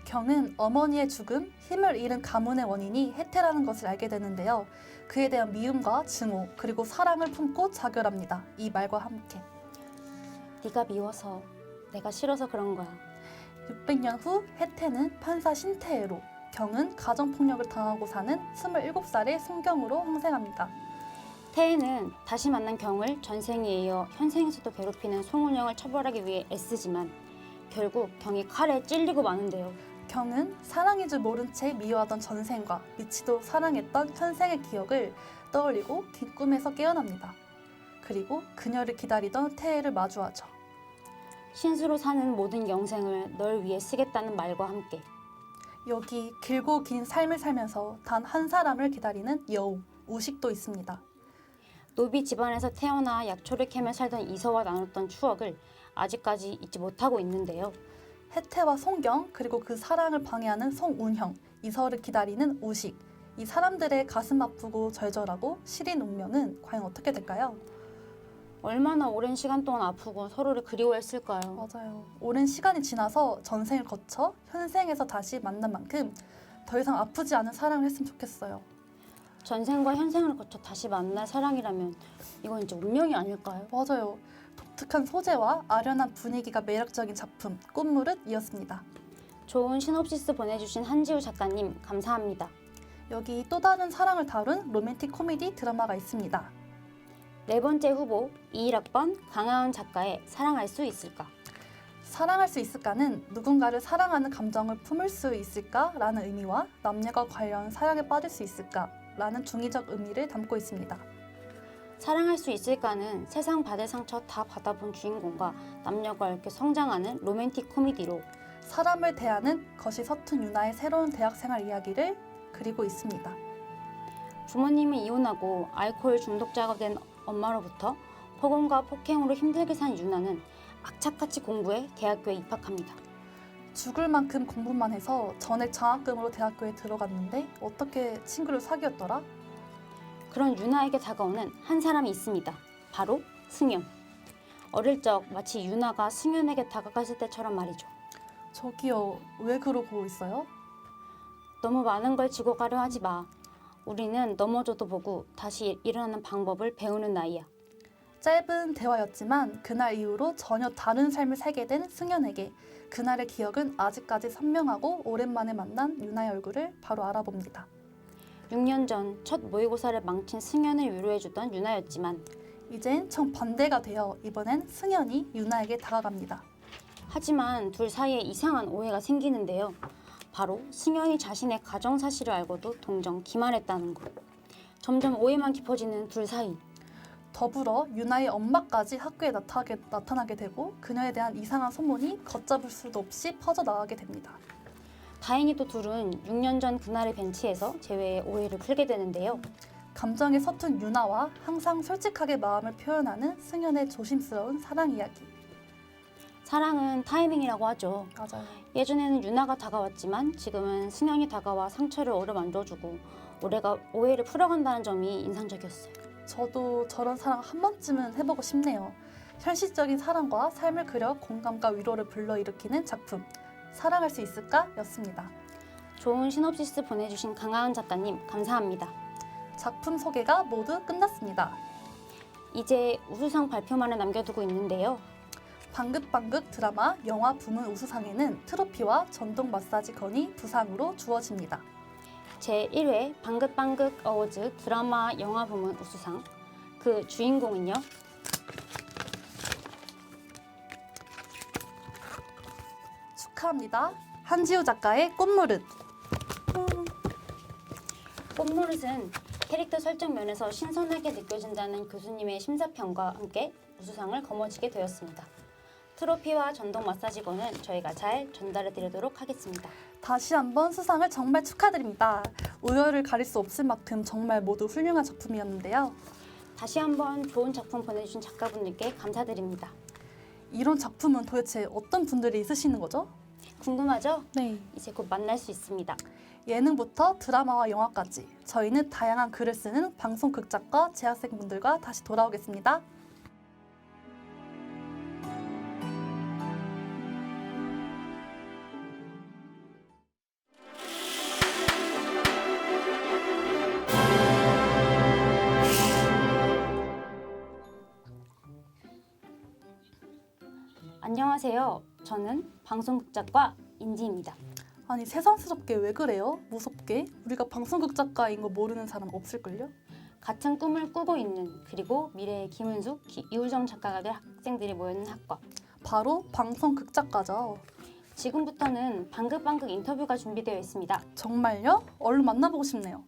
Speaker 2: 경은 어머니의 죽음, 힘을 잃은 가문의 원인이 혜태라는 것을 알게 되는데요. 그에 대한 미움과 증오, 그리고 사랑을 품고 자결합니다. 이 말과 함께.
Speaker 1: 네가 미워서, 내가 싫어서 그런 거야.
Speaker 2: 600년 후 혜태는 판사 신태애로, 경은 가정폭력을 당하고 사는 27살의 송경으로 항생합니다.
Speaker 1: 태애는 다시 만난 경을 전생에 이어 현생에서도 괴롭히는 송운영을 처벌하기 위해 애쓰지만 결국 경이 칼에 찔리고 마는데요.
Speaker 2: 경은 사랑인 줄 모른 채 미워하던 전생과 미치도록 사랑했던 현생의 기억을 떠올리고 긴 꿈에서 깨어납니다. 그리고 그녀를 기다리던 태애를 마주하죠.
Speaker 1: 신수로 사는 모든 영생을 널 위해 쓰겠다는 말과 함께
Speaker 2: 여기 길고 긴 삶을 살면서 단 한 사람을 기다리는 여우, 우식도 있습니다.
Speaker 1: 노비 집안에서 태어나 약초를 캐며 살던 이서와 나눴던 추억을 아직까지 잊지 못하고 있는데요.
Speaker 2: 혜태와 송경, 그리고 그 사랑을 방해하는 송운형, 이서를 기다리는 우식. 이 사람들의 가슴 아프고 절절하고 시린 운명은 과연 어떻게 될까요?
Speaker 1: 얼마나 오랜 시간 동안 아프고 서로를 그리워했을까요?
Speaker 2: 맞아요. 오랜 시간이 지나서 전생을 거쳐 현생에서 다시 만난 만큼 더 이상 아프지 않은 사랑을 했으면 좋겠어요.
Speaker 1: 전생과 현생을 거쳐 다시 만날 사랑이라면 이건 진짜 운명이 아닐까요?
Speaker 2: 맞아요. 독특한 소재와 아련한 분위기가 매력적인 작품 꽃무릇이었습니다.
Speaker 1: 좋은 시놉시스 보내주신 한지우 작가님 감사합니다.
Speaker 2: 여기 또 다른 사랑을 다룬 로맨틱 코미디 드라마가 있습니다.
Speaker 1: 네 번째 후보 21학번 강하은 작가의 사랑할 수 있을까?
Speaker 2: 사랑할 수 있을까는 누군가를 사랑하는 감정을 품을 수 있을까라는 의미와 남녀가 과연 사랑에 빠질 수 있을까라는 중의적 의미를 담고 있습니다.
Speaker 1: 사랑할 수 있을까는 세상 받을 상처 다 받아본 주인공과 남녀가 이렇게 성장하는 로맨틱 코미디로
Speaker 2: 사람을 대하는 것이 서툰 유나의 새로운 대학생활 이야기를 그리고 있습니다.
Speaker 1: 부모님은 이혼하고 알코올 중독자가 된 엄마로부터 폭언과 폭행으로 힘들게 산 유나는 악착같이 공부해 대학교에 입학합니다.
Speaker 2: 죽을 만큼 공부만 해서 전액 장학금으로 대학교에 들어갔는데 어떻게 친구를 사귀었더라?
Speaker 1: 그런 유나에게 다가오는 한 사람이 있습니다. 바로 승연. 어릴 적 마치 유나가 승연에게 다가갔을 때처럼 말이죠.
Speaker 2: 저기요, 왜 그러고 있어요?
Speaker 1: 너무 많은 걸 지고 가려 하지 마. 우리는 넘어져도 보고 다시 일어나는 방법을 배우는 나이야.
Speaker 2: 짧은 대화였지만 그날 이후로 전혀 다른 삶을 살게 된 승연에게 그날의 기억은 아직까지 선명하고 오랜만에 만난 유나의 얼굴을 바로 알아봅니다.
Speaker 1: 6년 전 첫 모의고사를 망친 승연을 위로해주던 유나였지만
Speaker 2: 이젠 정반대가 되어 이번엔 승연이 유나에게 다가갑니다.
Speaker 1: 하지만 둘 사이에 이상한 오해가 생기는데요. 바로 승연이 자신의 가정 사실을 알고도 동정 기만했다는 것. 점점 오해만 깊어지는 둘 사이.
Speaker 2: 더불어 유나의 엄마까지 학교에 나타나게 되고 그녀에 대한 이상한 소문이 걷잡을 수도 없이 퍼져나가게 됩니다.
Speaker 1: 다행히도 둘은 6년 전 그날의 벤치에서 재회의 오해를 풀게 되는데요.
Speaker 2: 감정에 서툰 유나와 항상 솔직하게 마음을 표현하는 승연의 조심스러운 사랑 이야기.
Speaker 1: 사랑은 타이밍이라고 하죠.
Speaker 2: 맞아요.
Speaker 1: 예전에는 유나가 다가왔지만 지금은 승연이 다가와 상처를 어루만져주고 오해를 풀어간다는 점이 인상적이었어요.
Speaker 2: 저도 저런 사랑 한 번쯤은 해보고 싶네요. 현실적인 사랑과 삶을 그려 공감과 위로를 불러일으키는 작품 사랑할 수 있을까? 였습니다.
Speaker 1: 좋은 시놉시스 보내주신 강하은 작가님 감사합니다.
Speaker 2: 작품 소개가 모두 끝났습니다.
Speaker 1: 이제 우수상 발표만을 남겨두고 있는데요.
Speaker 2: 방긋방긋 드라마 영화 부문 우수상에는 트로피와 전동 마사지 건이 부상으로 주어집니다.
Speaker 1: 제1회 방긋방긋 어워즈 드라마 영화 부문 우수상. 그 주인공은요.
Speaker 2: 축하합니다. 한지우 작가의 꽃무릇.
Speaker 1: 꽃무릇은 캐릭터 설정 면에서 신선하게 느껴진다는 교수님의 심사평과 함께 우수상을 거머쥐게 되었습니다. 트로피와 전동 마사지건은 저희가 잘 전달해 드리도록 하겠습니다.
Speaker 2: 다시 한번 수상을 정말 축하드립니다. 우열을 가릴 수 없을 만큼 정말 모두 훌륭한 작품이었는데요.
Speaker 1: 다시 한번 좋은 작품 보내주신 작가분들께 감사드립니다.
Speaker 2: 이런 작품은 도대체 어떤 분들이 쓰시는 거죠?
Speaker 1: 궁금하죠?
Speaker 2: 네.
Speaker 1: 이제 곧 만날 수 있습니다.
Speaker 2: 예능부터 드라마와 영화까지 저희는 다양한 글을 쓰는 방송 극작가 재학생분들과 다시 돌아오겠습니다.
Speaker 1: 안녕하세요. 저는 방송극작가 인지입니다.
Speaker 2: 아니 새삼스럽게 왜 그래요? 무섭게? 우리가 방송극 작가인 거 모르는 사람 없을걸요?
Speaker 1: 같은 꿈을 꾸고 있는 그리고 미래의 김은숙, 이우정 작가가 될 학생들이 모여있는 학과.
Speaker 2: 바로 방송극 작가죠.
Speaker 1: 지금부터는 방긋방긋 인터뷰가 준비되어 있습니다.
Speaker 2: 정말요? 얼른 만나보고 싶네요.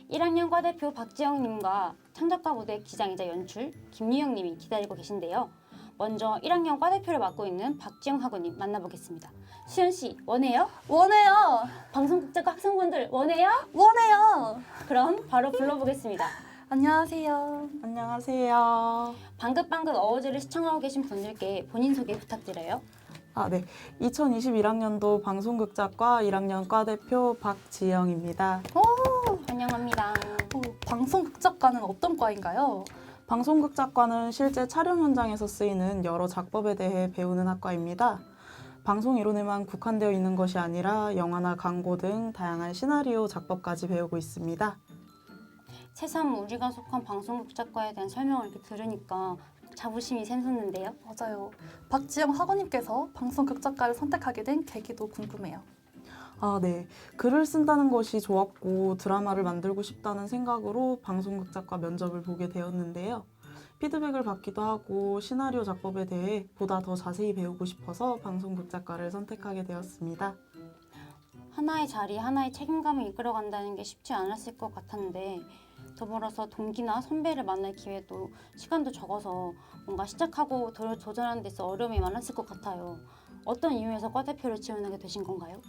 Speaker 1: 1학년 과대표 박지영님과 창작가 무대 기장이자 연출 김유영님이 기다리고 계신데요. 먼저 1학년 과대표를 맡고 있는 박지영 학우님 만나보겠습니다. 수연 씨, 원해요?
Speaker 2: 원해요.
Speaker 1: 방송국제과 학생분들 원해요?
Speaker 2: 원해요.
Speaker 1: 그럼 바로 불러보겠습니다.
Speaker 2: 안녕하세요.
Speaker 3: 안녕하세요.
Speaker 1: 방긋방긋 어워즈를 시청하고 계신 분들께 본인 소개 부탁드려요.
Speaker 3: 네. 2021학년도 방송극작과 1학년 과대표 박지영입니다.
Speaker 1: 환영합니다.
Speaker 2: 방송극작과는 어떤 과인가요?
Speaker 3: 방송극작과는 실제 촬영 현장에서 쓰이는 여러 작법에 대해 배우는 학과입니다. 방송 이론에만 국한되어 있는 것이 아니라 영화나 광고 등 다양한 시나리오 작법까지 배우고 있습니다.
Speaker 1: 새삼 우리가 속한 방송국작과에 대한 설명을 이렇게 들으니까 자부심이 샘솟는데요.
Speaker 2: 맞아요. 박지영 학우님께서 방송극작과를 선택하게 된 계기도 궁금해요.
Speaker 3: 네. 글을 쓴다는 것이 좋았고 드라마를 만들고 싶다는 생각으로 방송극작과 면접을 보게 되었는데요. 피드백을 받기도 하고 시나리오 작법에 대해 보다 더 자세히 배우고 싶어서 방송극작과를 선택하게 되었습니다.
Speaker 1: 하나의 자리, 하나의 책임감을 이끌어간다는 게 쉽지 않았을 것 같았는데 더불어서 동기나 선배를 만날 기회도 시간도 적어서 뭔가 시작하고 도전하는 데서 어려움이 많았을 것 같아요. 어떤 이유에서 과대표를 지원하게 되신 건가요?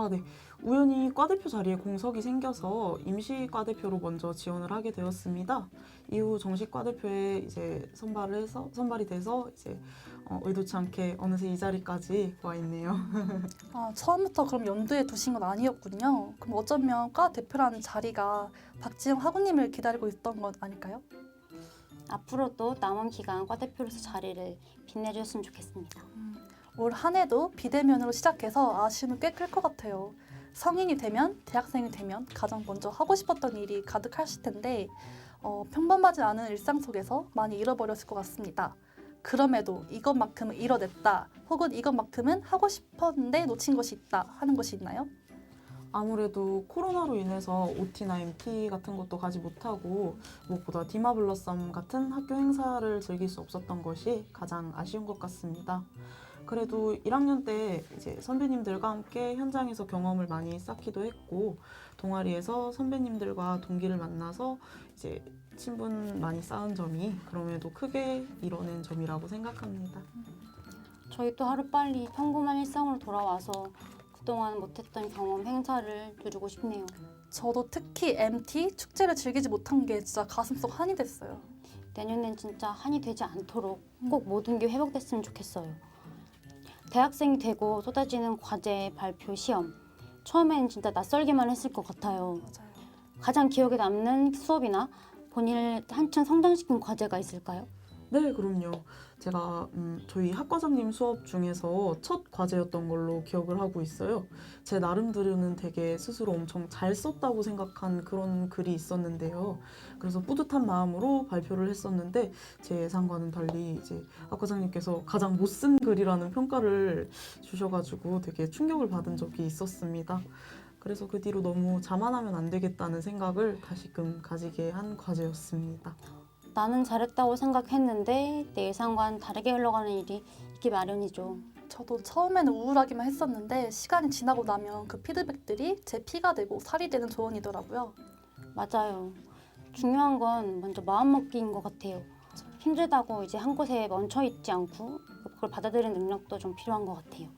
Speaker 3: 네. 우연히 과대표 자리에 공석이 생겨서 임시 과대표로 먼저 지원을 하게 되었습니다. 이후 정식 과대표에 이제 선발이 돼서 이제 의도치 않게 어느새 이 자리까지 와 있네요.
Speaker 2: 처음부터 그럼 염두에 두신 건 아니었군요. 그럼 어쩌면 과 대표라는 자리가 박지영 학우님을 기다리고 있던 건 아닐까요?
Speaker 1: 앞으로도 남은 기간 과대표로서 자리를 빛내주셨으면 좋겠습니다.
Speaker 2: 올 한 해도 비대면으로 시작해서 아쉬움을 꽤 클 것 같아요. 성인이 되면, 대학생이 되면 가장 먼저 하고 싶었던 일이 가득하실 텐데 평범하지 않은 일상 속에서 많이 잃어버렸을 것 같습니다. 그럼에도 이것만큼은 이뤄냈다 혹은 이것만큼은 하고 싶었는데 놓친 것이 있다 하는 것이 있나요?
Speaker 3: 아무래도 코로나로 인해서 OT나 MT 같은 것도 가지 못하고 무엇보다 디마블러썸 같은 학교 행사를 즐길 수 없었던 것이 가장 아쉬운 것 같습니다. 그래도 1학년 때 이제 선배님들과 함께 현장에서 경험을 많이 쌓기도 했고 동아리에서 선배님들과 동기를 만나서 이제 친분 많이 쌓은 점이 그럼에도 크게 이뤄낸 점이라고 생각합니다.
Speaker 1: 저희도 하루빨리 평범한 일상으로 돌아와서 그동안 못했던 경험, 행사를 누리고 싶네요.
Speaker 2: 저도 특히 MT 축제를 즐기지 못한 게 진짜 가슴속 한이 됐어요.
Speaker 1: 내년엔 진짜 한이 되지 않도록 꼭 모든 게 회복됐으면 좋겠어요. 대학생이 되고 쏟아지는 과제, 발표, 시험. 처음엔 진짜 낯설기만 했을 것 같아요.
Speaker 2: 맞아요.
Speaker 1: 가장 기억에 남는 수업이나 본인을 한층 성장시킨 과제가 있을까요?
Speaker 3: 네, 그럼요. 제가 저희 학과장님 수업 중에서 첫 과제였던 걸로 기억을 하고 있어요. 제 나름대로는 되게 스스로 엄청 잘 썼다고 생각한 그런 글이 있었는데요. 그래서 뿌듯한 마음으로 발표를 했었는데 제 예상과는 달리 이제 학과장님께서 가장 못 쓴 글이라는 평가를 주셔가지고 되게 충격을 받은 적이 있었습니다. 그래서 그 뒤로 너무 자만하면 안 되겠다는 생각을 다시금 가지게 한 과제였습니다.
Speaker 1: 나는 잘했다고 생각했는데 내 예상과는 다르게 흘러가는 일이 있기 마련이죠.
Speaker 2: 저도 처음에는 우울하기만 했었는데 시간이 지나고 나면 그 피드백들이 제 피가 되고 살이 되는 조언이더라고요.
Speaker 1: 맞아요. 중요한 건 먼저 마음먹기인 것 같아요. 힘들다고 이제 한 곳에 멈춰있지 않고 그걸 받아들이는 능력도 좀 필요한 것 같아요.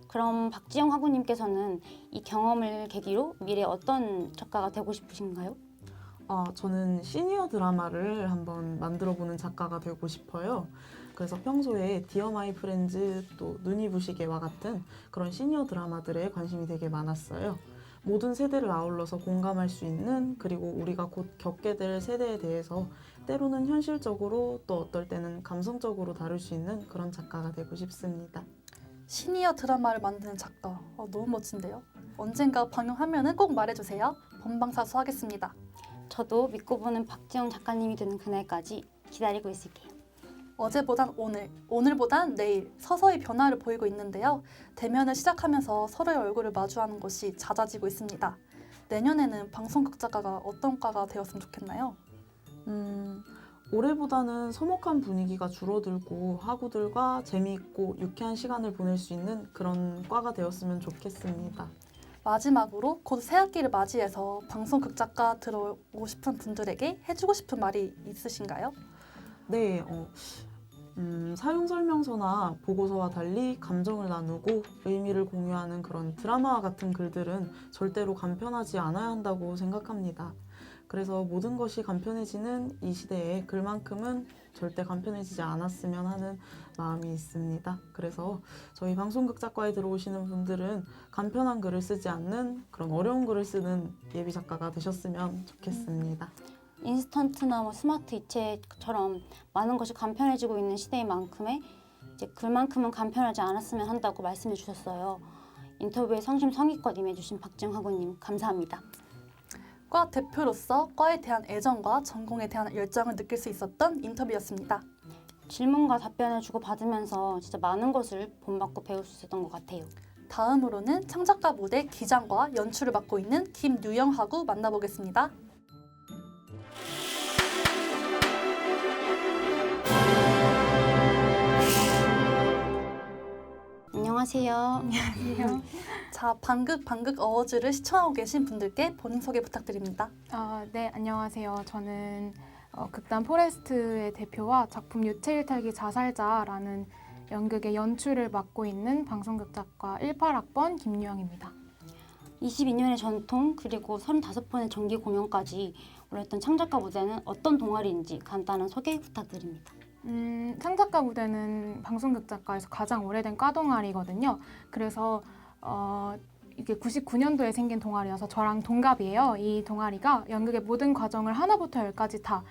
Speaker 1: 그럼 박지영 학우님께서는 이 경험을 계기로 미래에 어떤 작가가 되고 싶으신가요?
Speaker 3: 저는 시니어 드라마를 한번 만들어보는 작가가 되고 싶어요. 그래서 평소에 디어 마이 프렌즈 또 눈이 부시게와 같은 그런 시니어 드라마들에 관심이 되게 많았어요. 모든 세대를 아울러서 공감할 수 있는 그리고 우리가 곧 겪게 될 세대에 대해서 때로는 현실적으로 또 어떨 때는 감성적으로 다룰 수 있는 그런 작가가 되고 싶습니다.
Speaker 2: 시니어 드라마를 만드는 작가. 너무 멋진데요? 언젠가 방영하면은 꼭 말해주세요. 본방사수 하겠습니다.
Speaker 1: 저도 믿고 보는 박지영 작가님이 되는 그날까지 기다리고 있을게요.
Speaker 2: 어제보단 오늘, 오늘보단 내일 서서히 변화를 보이고 있는데요. 대면을 시작하면서 서로의 얼굴을 마주하는 것이 잦아지고 있습니다. 내년에는 방송극작가가 어떤 과가 되었으면 좋겠나요?
Speaker 3: 올해보다는 서먹한 분위기가 줄어들고 학우들과 재미있고 유쾌한 시간을 보낼 수 있는 그런 과가 되었으면 좋겠습니다.
Speaker 2: 마지막으로 곧 새학기를 맞이해서 방송극작가 들어오고 싶은 분들에게 해주고 싶은 말이 있으신가요?
Speaker 3: 네, 사용 설명서나 보고서와 달리 감정을 나누고 의미를 공유하는 그런 드라마 같은 글들은 절대로 간편하지 않아야 한다고 생각합니다. 그래서 모든 것이 간편해지는 이 시대에 글만큼은 절대 간편해지지 않았으면 하는 마음이 있습니다. 그래서 저희 방송극작과에 들어오시는 분들은 간편한 글을 쓰지 않는 그런 어려운 글을 쓰는 예비 작가가 되셨으면 좋겠습니다.
Speaker 1: 인스턴트나 뭐 스마트 이체처럼 많은 것이 간편해지고 있는 시대인 만큼의 이제 글만큼은 간편하지 않았으면 한다고 말씀해 주셨어요. 인터뷰에 성심성의껏 임해주신 박지영 학우님 감사합니다.
Speaker 2: 과 대표로서 과에 대한 애정과 전공에 대한 열정을 느낄 수 있었던 인터뷰였습니다.
Speaker 1: 질문과 답변을 주고받으면서 진짜 많은 것을 본받고 배울 수 있었던 것 같아요.
Speaker 2: 다음으로는 창작가 무대 기장과 연출을 맡고 있는 김유영 학우 만나보겠습니다.
Speaker 1: 안녕하세요.
Speaker 2: 자, 방극 어워즈를 시청하고 계신 분들께 본인 소개 부탁드립니다.
Speaker 4: 네, 안녕하세요. 저는 극단 포레스트의 대표와 작품 유체일탈기 자살자라는 연극의 연출을 맡고 있는 방송극작과 18학번 김유영입니다.
Speaker 1: 22년의 전통 그리고 35번의 정기 공연까지 올렸던 창작가 무대는 어떤 동아리인지 간단한 소개 부탁드립니다.
Speaker 4: 창작가 무대는 방송극작과에서 가장 오래된 과 동아리거든요. 그래서 이게 99년도에 생긴 동아리여서 저랑 동갑이에요. 이 동아리가 연극의 모든 과정을 하나부터 열까지 다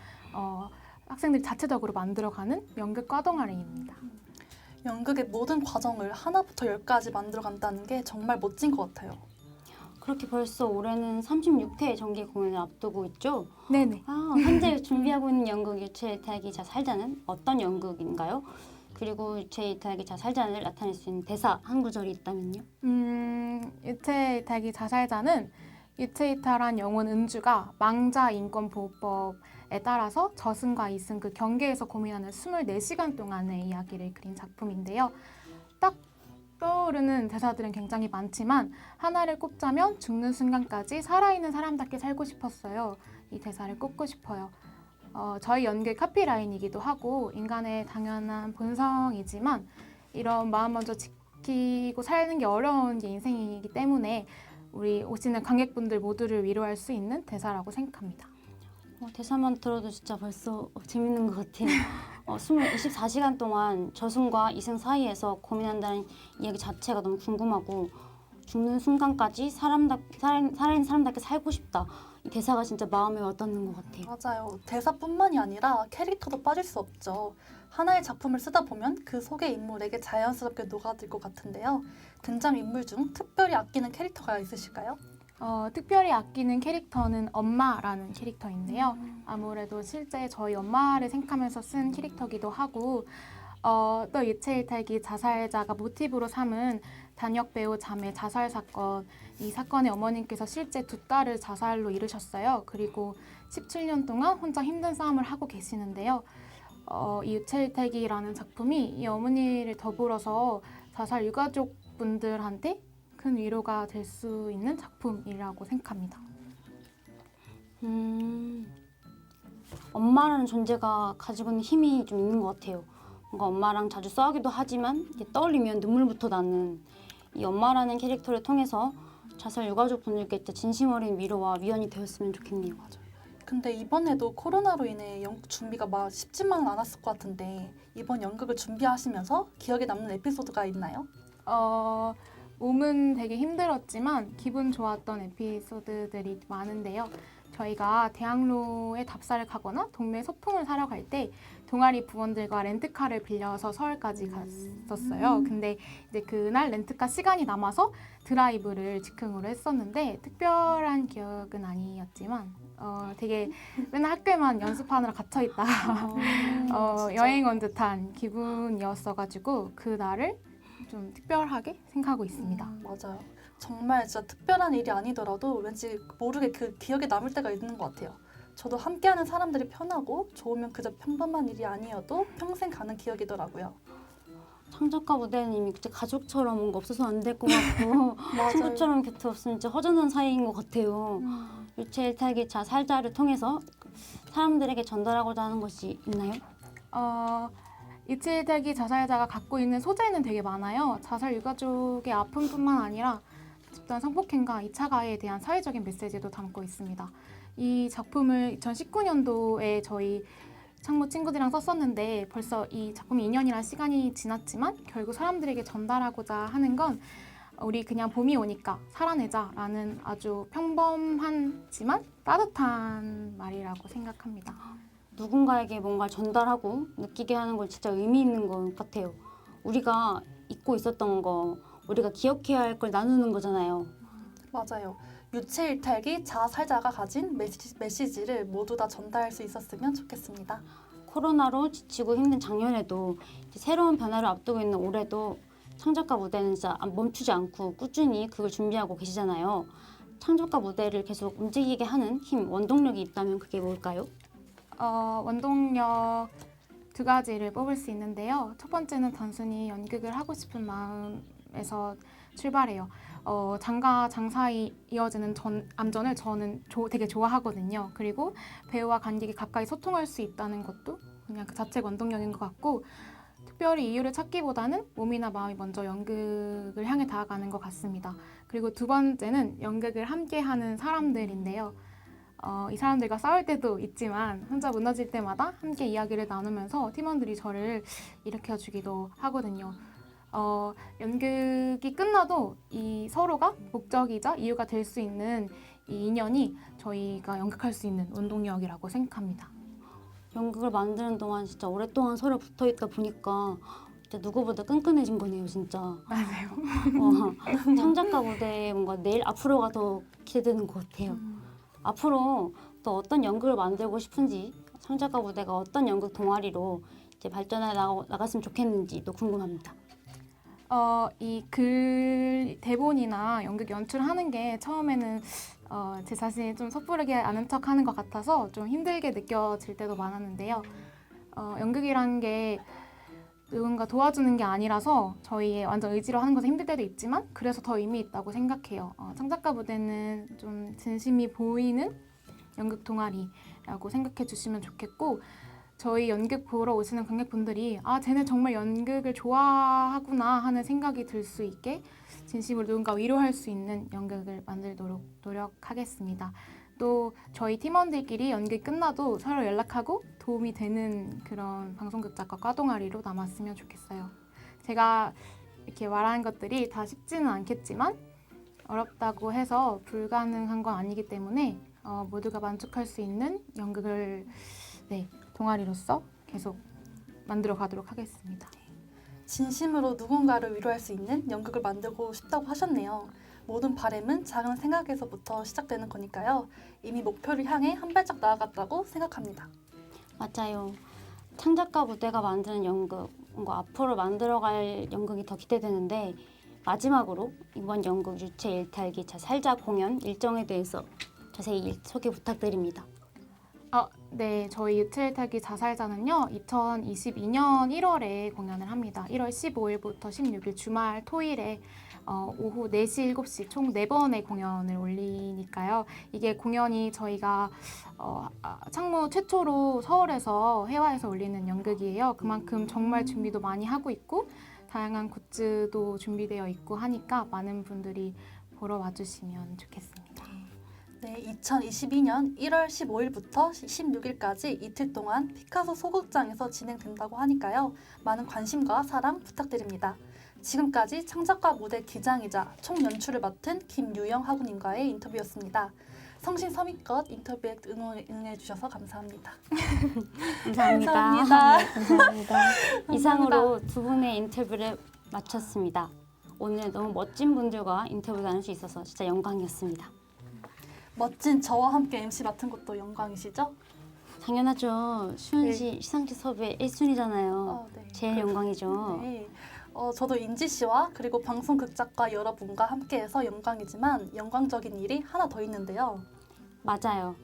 Speaker 4: 학생들이 자체적으로 만들어가는 연극 과 동아리입니다.
Speaker 2: 연극의 모든 과정을 하나부터 열까지 만들어간다는 게 정말 멋진 것 같아요.
Speaker 1: 그렇게 벌써 올해는 36회 정기 공연을 앞두고 있죠?
Speaker 4: 네네.
Speaker 1: 현재 준비하고 있는 연극 유체이탈기 자살자는 어떤 연극인가요? 그리고 유체이탈기 자살자를 나타낼 수 있는 대사 한 구절이 있다면요?
Speaker 4: 유체이탈기 자살자는 유체이탈한 영혼 은주가 망자 인권보호법에 따라서 저승과 이승 그 경계에서 고민하는 24시간 동안의 이야기를 그린 작품인데요. 딱 떠오르는 대사들은 굉장히 많지만 하나를 꼽자면 죽는 순간까지 살아있는 사람답게 살고 싶었어요. 이 대사를 꼽고 싶어요. 저희 연극 카피라인이기도 하고 인간의 당연한 본성이지만 이런 마음 먼저 지키고 사는 게 어려운 게 인생이기 때문에 우리 오시는 관객분들 모두를 위로할 수 있는 대사라고 생각합니다.
Speaker 1: 대사만 들어도 진짜 벌써 재밌는 것 같아요. 24시간 동안 저승과 이승 사이에서 고민한다는 이야기 자체가 너무 궁금하고 죽는 순간까지 살아있는 사람답게 살고 싶다. 이 대사가 진짜 마음에 와닿는 것 같아요.
Speaker 2: 맞아요. 대사뿐만이 아니라 캐릭터도 빠질 수 없죠. 하나의 작품을 쓰다 보면 그 속의 인물에게 자연스럽게 녹아들 것 같은데요. 등장인물 중 특별히 아끼는 캐릭터가 있으실까요?
Speaker 4: 특별히 아끼는 캐릭터는 엄마라는 캐릭터인데요. 아무래도 실제 저희 엄마를 생각하면서 쓴 캐릭터기도 하고 또 유체이탈기 자살자가 모티브로 삼은 단역 배우 자매 자살 사건, 이 사건의 어머님께서 실제 두 딸을 자살로 잃으셨어요. 그리고 17년 동안 혼자 힘든 싸움을 하고 계시는데요. 이 유체이탈기라는 작품이 이 어머니를 더불어서 자살 유가족분들한테 큰 위로가 될 수 있는 작품이라고 생각합니다.
Speaker 1: 엄마라는 존재가 가지고 있는 힘이 좀 있는 것 같아요. 뭔가 엄마랑 자주 싸우기도 하지만 이렇게 떠올리면 눈물부터 나는 이 엄마라는 캐릭터를 통해서 자살 유가족 분들께 진짜 진심 어린 위로와 위안이 되었으면 좋겠네요.
Speaker 2: 근데 이번에도 코로나로 인해 연극 준비가 막 쉽지만은 않았을 것 같은데 이번 연극을 준비하시면서 기억에 남는 에피소드가 있나요?
Speaker 4: 몸은 되게 힘들었지만 기분 좋았던 에피소드들이 많은데요. 저희가 대학로에 답사를 가거나 동네 소품을 사러 갈 때 동아리 부원들과 렌트카를 빌려서 서울까지 갔었어요. 근데 이제 그날 렌트카 시간이 남아서 드라이브를 즉흥으로 했었는데 특별한 기억은 아니었지만 되게 맨날 학교에만 연습하느라 갇혀있다 여행 온 듯한 기분이었어가지고 그날을 좀 특별하게 생각하고 있습니다.
Speaker 2: 맞아요. 정말 진짜 특별한 일이 아니더라도 왠지 모르게 그 기억에 남을 때가 있는 것 같아요. 저도 함께하는 사람들이 편하고 좋으면 그저 평범한 일이 아니어도 평생 가는 기억이더라고요.
Speaker 1: 창작가 무대는 이미 그때 가족처럼 뭔가 없어서 안 될 것 같고 친구처럼 곁에 없으면 진짜 허전한 사이인 것 같아요. 유체이탈기 자살자를 통해서 사람들에게 전달하고자 하는 것이 있나요?
Speaker 4: 이치일탈기 자살자가 갖고 있는 소재는 되게 많아요. 자살 유가족의 아픔뿐만 아니라 집단 성폭행과 2차 가해에 대한 사회적인 메시지도 담고 있습니다. 이 작품을 2019년도에 저희 창무 친구들이랑 썼었는데 벌써 이 작품이 2년이라는 시간이 지났지만 결국 사람들에게 전달하고자 하는 건 우리 그냥 봄이 오니까 살아내자라는 아주 평범하지만 따뜻한 말이라고 생각합니다.
Speaker 1: 누군가에게 뭔가 전달하고 느끼게 하는 건 진짜 의미 있는 것 같아요. 우리가 잊고 있었던 거, 우리가 기억해야 할 걸 나누는 거잖아요.
Speaker 2: 맞아요. 유체일탈기 자살자가 가진 메시지를 모두 다 전달할 수 있었으면 좋겠습니다.
Speaker 1: 코로나로 지치고 힘든 작년에도 이제 새로운 변화를 앞두고 있는 올해도 창작가 무대는 진짜 멈추지 않고 꾸준히 그걸 준비하고 계시잖아요. 창작가 무대를 계속 움직이게 하는 힘, 원동력이 있다면 그게 뭘까요?
Speaker 4: 원동력 두 가지를 뽑을 수 있는데요. 첫 번째는 단순히 연극을 하고 싶은 마음에서 출발해요. 장과 장 사이 이어지는 암전을 저는 되게 좋아하거든요. 그리고 배우와 관객이 가까이 소통할 수 있다는 것도 그냥 그 자체 원동력인 것 같고 특별히 이유를 찾기보다는 몸이나 마음이 먼저 연극을 향해 다가가는 것 같습니다. 그리고 두 번째는 연극을 함께하는 사람들인데요. 이 사람들과 싸울 때도 있지만 혼자 무너질 때마다 함께 이야기를 나누면서 팀원들이 저를 일으켜주기도 하거든요. 연극이 끝나도 이 서로가 목적이자 이유가 될 수 있는 이 인연이 저희가 연극할 수 있는 원동력이라고 생각합니다.
Speaker 1: 연극을 만드는 동안 진짜 오랫동안 서로 붙어 있다 보니까 진짜 누구보다 끈끈해진 거네요, 진짜.
Speaker 4: 맞아요.
Speaker 1: 창작가 무대 뭔가 내일 앞으로가 더 기대되는 것 같아요. 앞으로 또 어떤 연극을 만들고 싶은지, 창작가 무대가 어떤 연극 동아리로 이제 발전해 나갔으면 좋겠는지도 궁금합니다.
Speaker 4: 이 글 대본이나 연극 연출하는 게 처음에는 제 자신이 좀 섣부르게 아는 척하는 것 같아서 좀 힘들게 느껴질 때도 많았는데요. 연극이라는 게 누군가 도와주는 게 아니라서 저희의 완전 의지로 하는 것은 힘들 때도 있지만 그래서 더 의미 있다고 생각해요. 창작가 무대는 좀 진심이 보이는 연극 동아리라고 생각해 주시면 좋겠고 저희 연극 보러 오시는 관객분들이 쟤네 정말 연극을 좋아하구나 하는 생각이 들 수 있게 진심으로 누군가 위로할 수 있는 연극을 만들도록 노력하겠습니다. 또 저희 팀원들끼리 연극이 끝나도 서로 연락하고 도움이 되는 그런 방송극 작가 과동아리로 남았으면 좋겠어요. 제가 이렇게 말하는 것들이 다 쉽지는 않겠지만 어렵다고 해서 불가능한 건 아니기 때문에 모두가 만족할 수 있는 연극을 동아리로서 계속 만들어 가도록 하겠습니다.
Speaker 2: 진심으로 누군가를 위로할 수 있는 연극을 만들고 싶다고 하셨네요. 모든 바람은 작은 생각에서부터 시작되는 거니까요. 이미 목표를 향해 한 발짝 나아갔다고 생각합니다.
Speaker 1: 맞아요. 창작가 무대가 만드는 연극, 뭔가 앞으로 만들어갈 연극이 더 기대되는데 마지막으로 이번 연극 유체일탈기 자살자 공연 일정에 대해서 자세히 소개 부탁드립니다.
Speaker 4: 네, 저희 유체일탈기 자살자는요 2022년 1월에 공연을 합니다. 1월 15일부터 16일 주말 토일에 오후 4시, 7시 총 4번의 공연을 올리니까요. 이게 공연이 저희가 창무 최초로 서울에서 해화에서 올리는 연극이에요. 그만큼 정말 준비도 많이 하고 있고 다양한 굿즈도 준비되어 있고 하니까 많은 분들이 보러 와주시면 좋겠습니다.
Speaker 2: 네, 2022년 1월 15일부터 16일까지 이틀 동안 피카소 소극장에서 진행된다고 하니까요. 많은 관심과 사랑 부탁드립니다. 지금까지 창작가 무대 기장이자 총 연출을 맡은 김유영 하구님과의 인터뷰였습니다. 성심성의껏 인터뷰에 응해주셔서 감사합니다.
Speaker 1: 감사합니다.
Speaker 2: 감사합니다.
Speaker 1: 네, 감사합니다. 이상으로 두 분의 인터뷰를 마쳤습니다. 오늘 너무 멋진 분들과 인터뷰 나눌 수 있어서 진짜 영광이었습니다.
Speaker 2: 멋진 저와 함께 MC 맡은 것도 영광이시죠?
Speaker 1: 당연하죠. 수현 씨 시상식 섭외 1순위잖아요.
Speaker 2: 네.
Speaker 1: 제일 영광이죠.
Speaker 2: 네. 저도 인지 씨와 그리고 방송극 작가 여러분과 함께해서 영광이지만 영광적인 일이 하나 더 있는데요.
Speaker 1: 맞아요.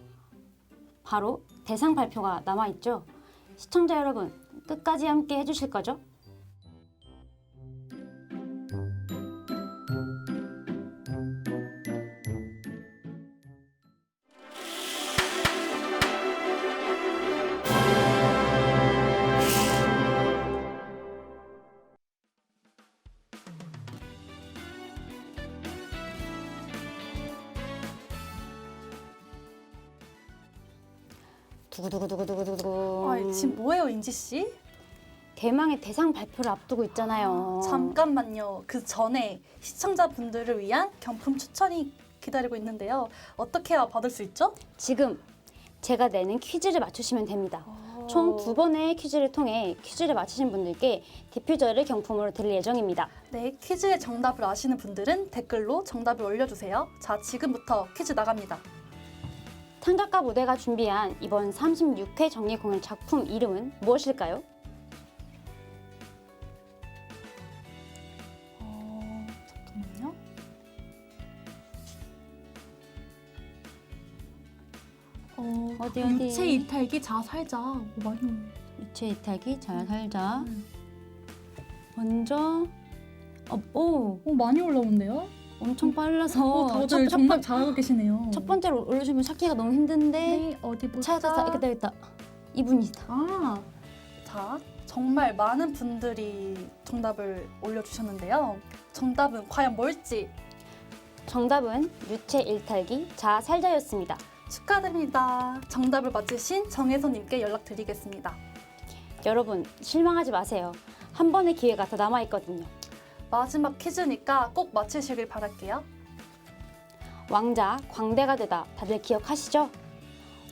Speaker 1: 바로 대상 발표가 남아있죠. 시청자 여러분, 끝까지 함께 해주실 거죠? 두구두구두구두구두구.
Speaker 2: 아, 지금 뭐예요, 인지 씨?
Speaker 1: 대망의 대상 발표를 앞두고 있잖아요.
Speaker 2: 잠깐만요. 그 전에 시청자분들을 위한 경품 추천이 기다리고 있는데요. 어떻게 해야 받을 수 있죠?
Speaker 1: 지금 제가 내는 퀴즈를 맞추시면 됩니다. 총 2번의 퀴즈를 통해 퀴즈를 맞히신 분들께 디퓨저를 경품으로 드릴 예정입니다.
Speaker 2: 네, 퀴즈의 정답을 아시는 분들은 댓글로 정답을 올려주세요. 자, 지금부터 퀴즈 나갑니다.
Speaker 1: 창작가 무대가 준비한 이번 36회 정기 공연 작품 이름은 무엇일까요?
Speaker 2: 잠깐만요.
Speaker 1: 어디?
Speaker 2: 유체 이탈기 자살자. 많이
Speaker 1: 유체 이탈기 잘 살자.
Speaker 2: 음.
Speaker 1: 먼저
Speaker 2: 많이 올라오는데요?
Speaker 1: 엄청 빨라서
Speaker 2: 다들 정답 잘하고 계시네요.
Speaker 1: 첫 번째로 올려주면 찾기가 너무 힘든데
Speaker 2: 네, 어디 보자.
Speaker 1: 찾았다. 있다. 이분이다.
Speaker 2: 아, 자, 정말 많은 분들이 정답을 올려주셨는데요. 정답은 과연 뭘지
Speaker 1: 정답은 유체 일탈기 자살자였습니다.
Speaker 2: 축하드립니다. 정답을 맞히신 정혜선님께 연락드리겠습니다.
Speaker 1: 여러분 실망하지 마세요. 한 번의 기회가 더 남아있거든요.
Speaker 2: 마지막 퀴즈니까 꼭 맞히시길 바랄게요.
Speaker 1: 왕자 광대가 되다 다들 기억하시죠?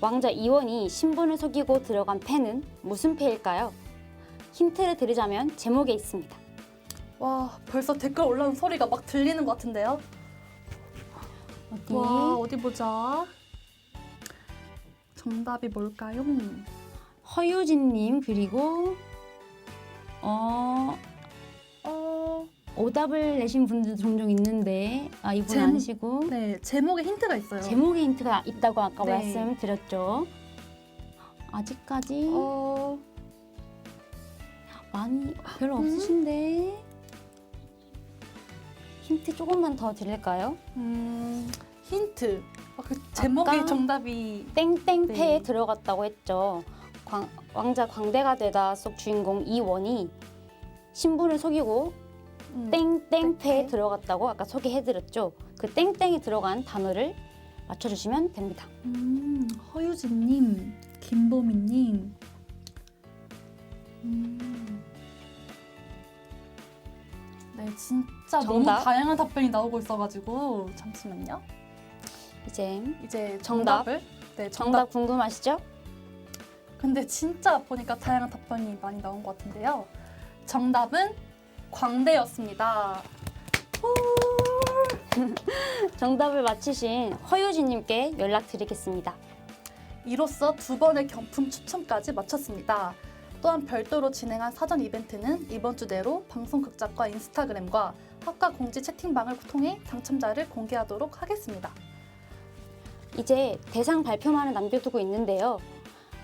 Speaker 1: 왕자 이원이 신분을 속이고 들어간 패는 무슨 패일까요? 힌트를 드리자면 제목에 있습니다.
Speaker 2: 와, 벌써 댓글 올라오는 소리가 막 들리는 것 같은데요.
Speaker 1: 어디?
Speaker 2: 와, 어디 보자. 정답이 뭘까요?
Speaker 1: 허유진님 그리고 오답을 내신 분들도 종종 있는데 이분 아니시고
Speaker 2: 네, 제목에 힌트가 있어요.
Speaker 1: 제목에 힌트가 있다고 아까
Speaker 2: 네.
Speaker 1: 말씀드렸죠. 아직까지 많이 별로 없으신데 힌트 조금만 더 드릴까요?
Speaker 2: 힌트. 그 제목의
Speaker 1: 아까
Speaker 2: 정답이
Speaker 1: 땡땡패에
Speaker 2: 네.
Speaker 1: 들어갔다고 했죠. 왕자 광대가 되다 속 주인공 이원이 신분을 속이고 땡땡패에
Speaker 2: 땡땡.
Speaker 1: 들어갔다고 아까 소개해드렸죠. 그 땡땡에 들어간 단어를 맞춰주시면 됩니다.
Speaker 2: 허유진님, 김보미님. 네, 진짜 너무
Speaker 1: 정답.
Speaker 2: 다양한 답변이 나오고 있어가지고 잠시만요.
Speaker 1: 이제
Speaker 2: 이제
Speaker 1: 정답.
Speaker 2: 정답을 네,
Speaker 1: 정답 궁금하시죠?
Speaker 2: 근데 진짜 보니까 다양한 답변이 많이 나온 것 같은데요. 정답은 광대였습니다.
Speaker 1: 정답을 맞히신 허유진님께 연락드리겠습니다.
Speaker 2: 이로써 2번의 경품 추첨까지 마쳤습니다. 또한 별도로 진행한 사전 이벤트는 이번 주 내로 방송극작과 인스타그램과 학과 공지 채팅방을 통해 당첨자를 공개하도록 하겠습니다.
Speaker 1: 이제 대상 발표만을 남겨두고 있는데요.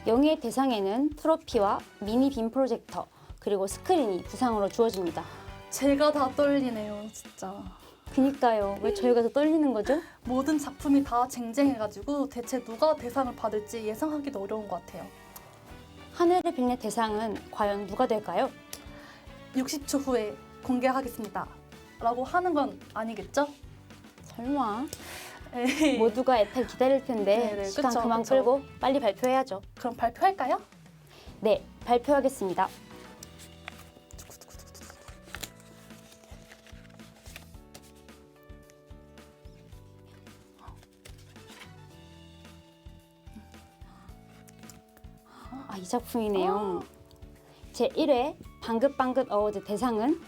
Speaker 1: 영예 대상에는 트로피와 미니 빔 프로젝터 그리고 스크린이 부상으로 주어집니다.
Speaker 2: 제가 다 떨리네요, 진짜.
Speaker 1: 그니까요. 왜 저희가 더 떨리는 거죠?
Speaker 2: 모든 작품이 다 쟁쟁해가지고 대체 누가 대상을 받을지 예상하기도 어려운 것 같아요.
Speaker 1: 하늘의 빛의 대상은 과연 누가 될까요?
Speaker 2: 60초 후에 공개하겠습니다. 라고 하는 건 아니겠죠?
Speaker 1: 설마
Speaker 2: 에이,
Speaker 1: 모두가 애타게 기다릴 텐데
Speaker 2: 네네,
Speaker 1: 시간
Speaker 2: 그쵸,
Speaker 1: 그만
Speaker 2: 그쵸.
Speaker 1: 끌고 빨리 발표해야죠.
Speaker 2: 그럼 발표할까요?
Speaker 1: 네, 발표하겠습니다. 이 작품이네요. 제1회 방긋방긋 어워즈 대상은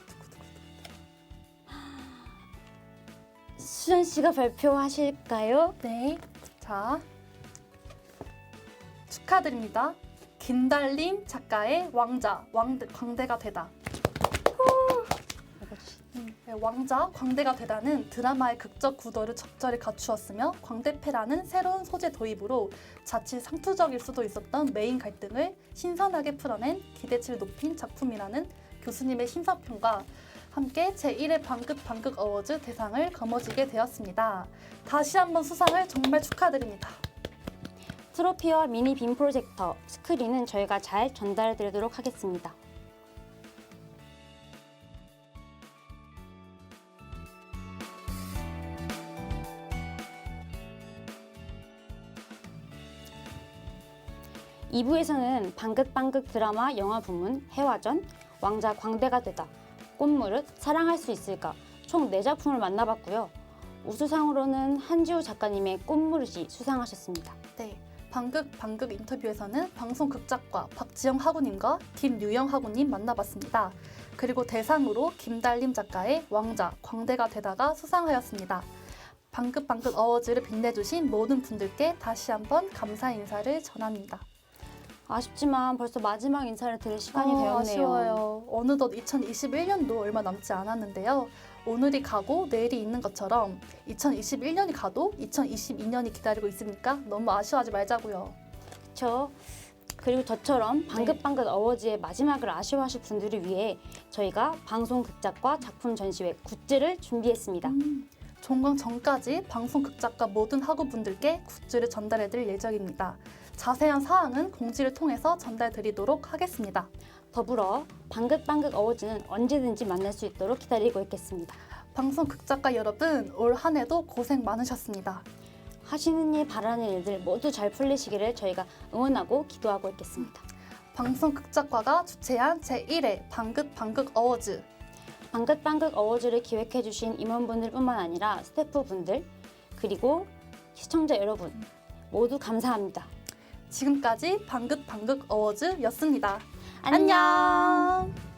Speaker 1: 수연 씨가 발표하실까요?
Speaker 2: 네. 자, 축하드립니다. 김달림 작가의 왕자, 광대가 되다. 네, 왕자, 광대가 되다는 드라마의 극적 구도를 적절히 갖추었으며 광대패라는 새로운 소재 도입으로 자칫 상투적일 수도 있었던 메인 갈등을 신선하게 풀어낸 기대치를 높인 작품이라는 교수님의 심사평과 함께 제1회 방긋방긋 어워즈 대상을 거머쥐게 되었습니다. 다시 한번 수상을 정말 축하드립니다.
Speaker 1: 트로피와 미니 빔 프로젝터, 스크린은 저희가 잘 전달해 드리도록 하겠습니다. 2부에서는 방긋방긋 드라마 영화 부문 해화전, 왕자 광대가 되다, 꽃무릇, 사랑할 수 있을까 총 4작품을 만나봤고요. 우수상으로는 한지우 작가님의 꽃무릇이 수상하셨습니다.
Speaker 2: 네, 방극 인터뷰에서는 방송 극작가 박지영 학우님과 김유영 학우님 만나봤습니다. 그리고 대상으로 김달림 작가의 왕자, 광대가 되다가 수상하였습니다. 방긋방긋 어워즈를 빛내주신 모든 분들께 다시 한번 감사 인사를 전합니다.
Speaker 1: 아쉽지만 벌써 마지막 인사를 드릴 시간이 되었네요.
Speaker 2: 아쉬워요. 어느덧 2021년도 얼마 남지 않았는데요. 오늘이 가고 내일이 있는 것처럼 2021년이 가도 2022년이 기다리고 있으니까 너무 아쉬워하지 말자고요.
Speaker 1: 그렇죠. 그리고 저처럼 방긋방긋 어워즈의 마지막을 아쉬워하실 분들을 위해 저희가 방송 극작과 작품 전시회 굿즈를 준비했습니다.
Speaker 2: 종강 전까지 방송 극작가 모든 학우분들께 굿즈를 전달해드릴 예정입니다. 자세한 사항은 공지를 통해서 전달드리도록 하겠습니다.
Speaker 1: 더불어 방긋방긋 어워즈는 언제든지 만날 수 있도록 기다리고 있겠습니다.
Speaker 2: 방송 극작가 여러분, 올 한 해도 고생 많으셨습니다.
Speaker 1: 하시는 일 바라는 일들 모두 잘 풀리시기를 저희가 응원하고 기도하고 있겠습니다.
Speaker 2: 방송 극작과가 주최한 제1회 방긋방긋 어워즈.
Speaker 1: 방긋방긋 어워즈를 기획해주신 임원분들뿐만 아니라 스태프분들 그리고 시청자 여러분 모두 감사합니다.
Speaker 2: 지금까지 방긋방긋 어워즈였습니다.
Speaker 1: 안녕.
Speaker 2: 안녕.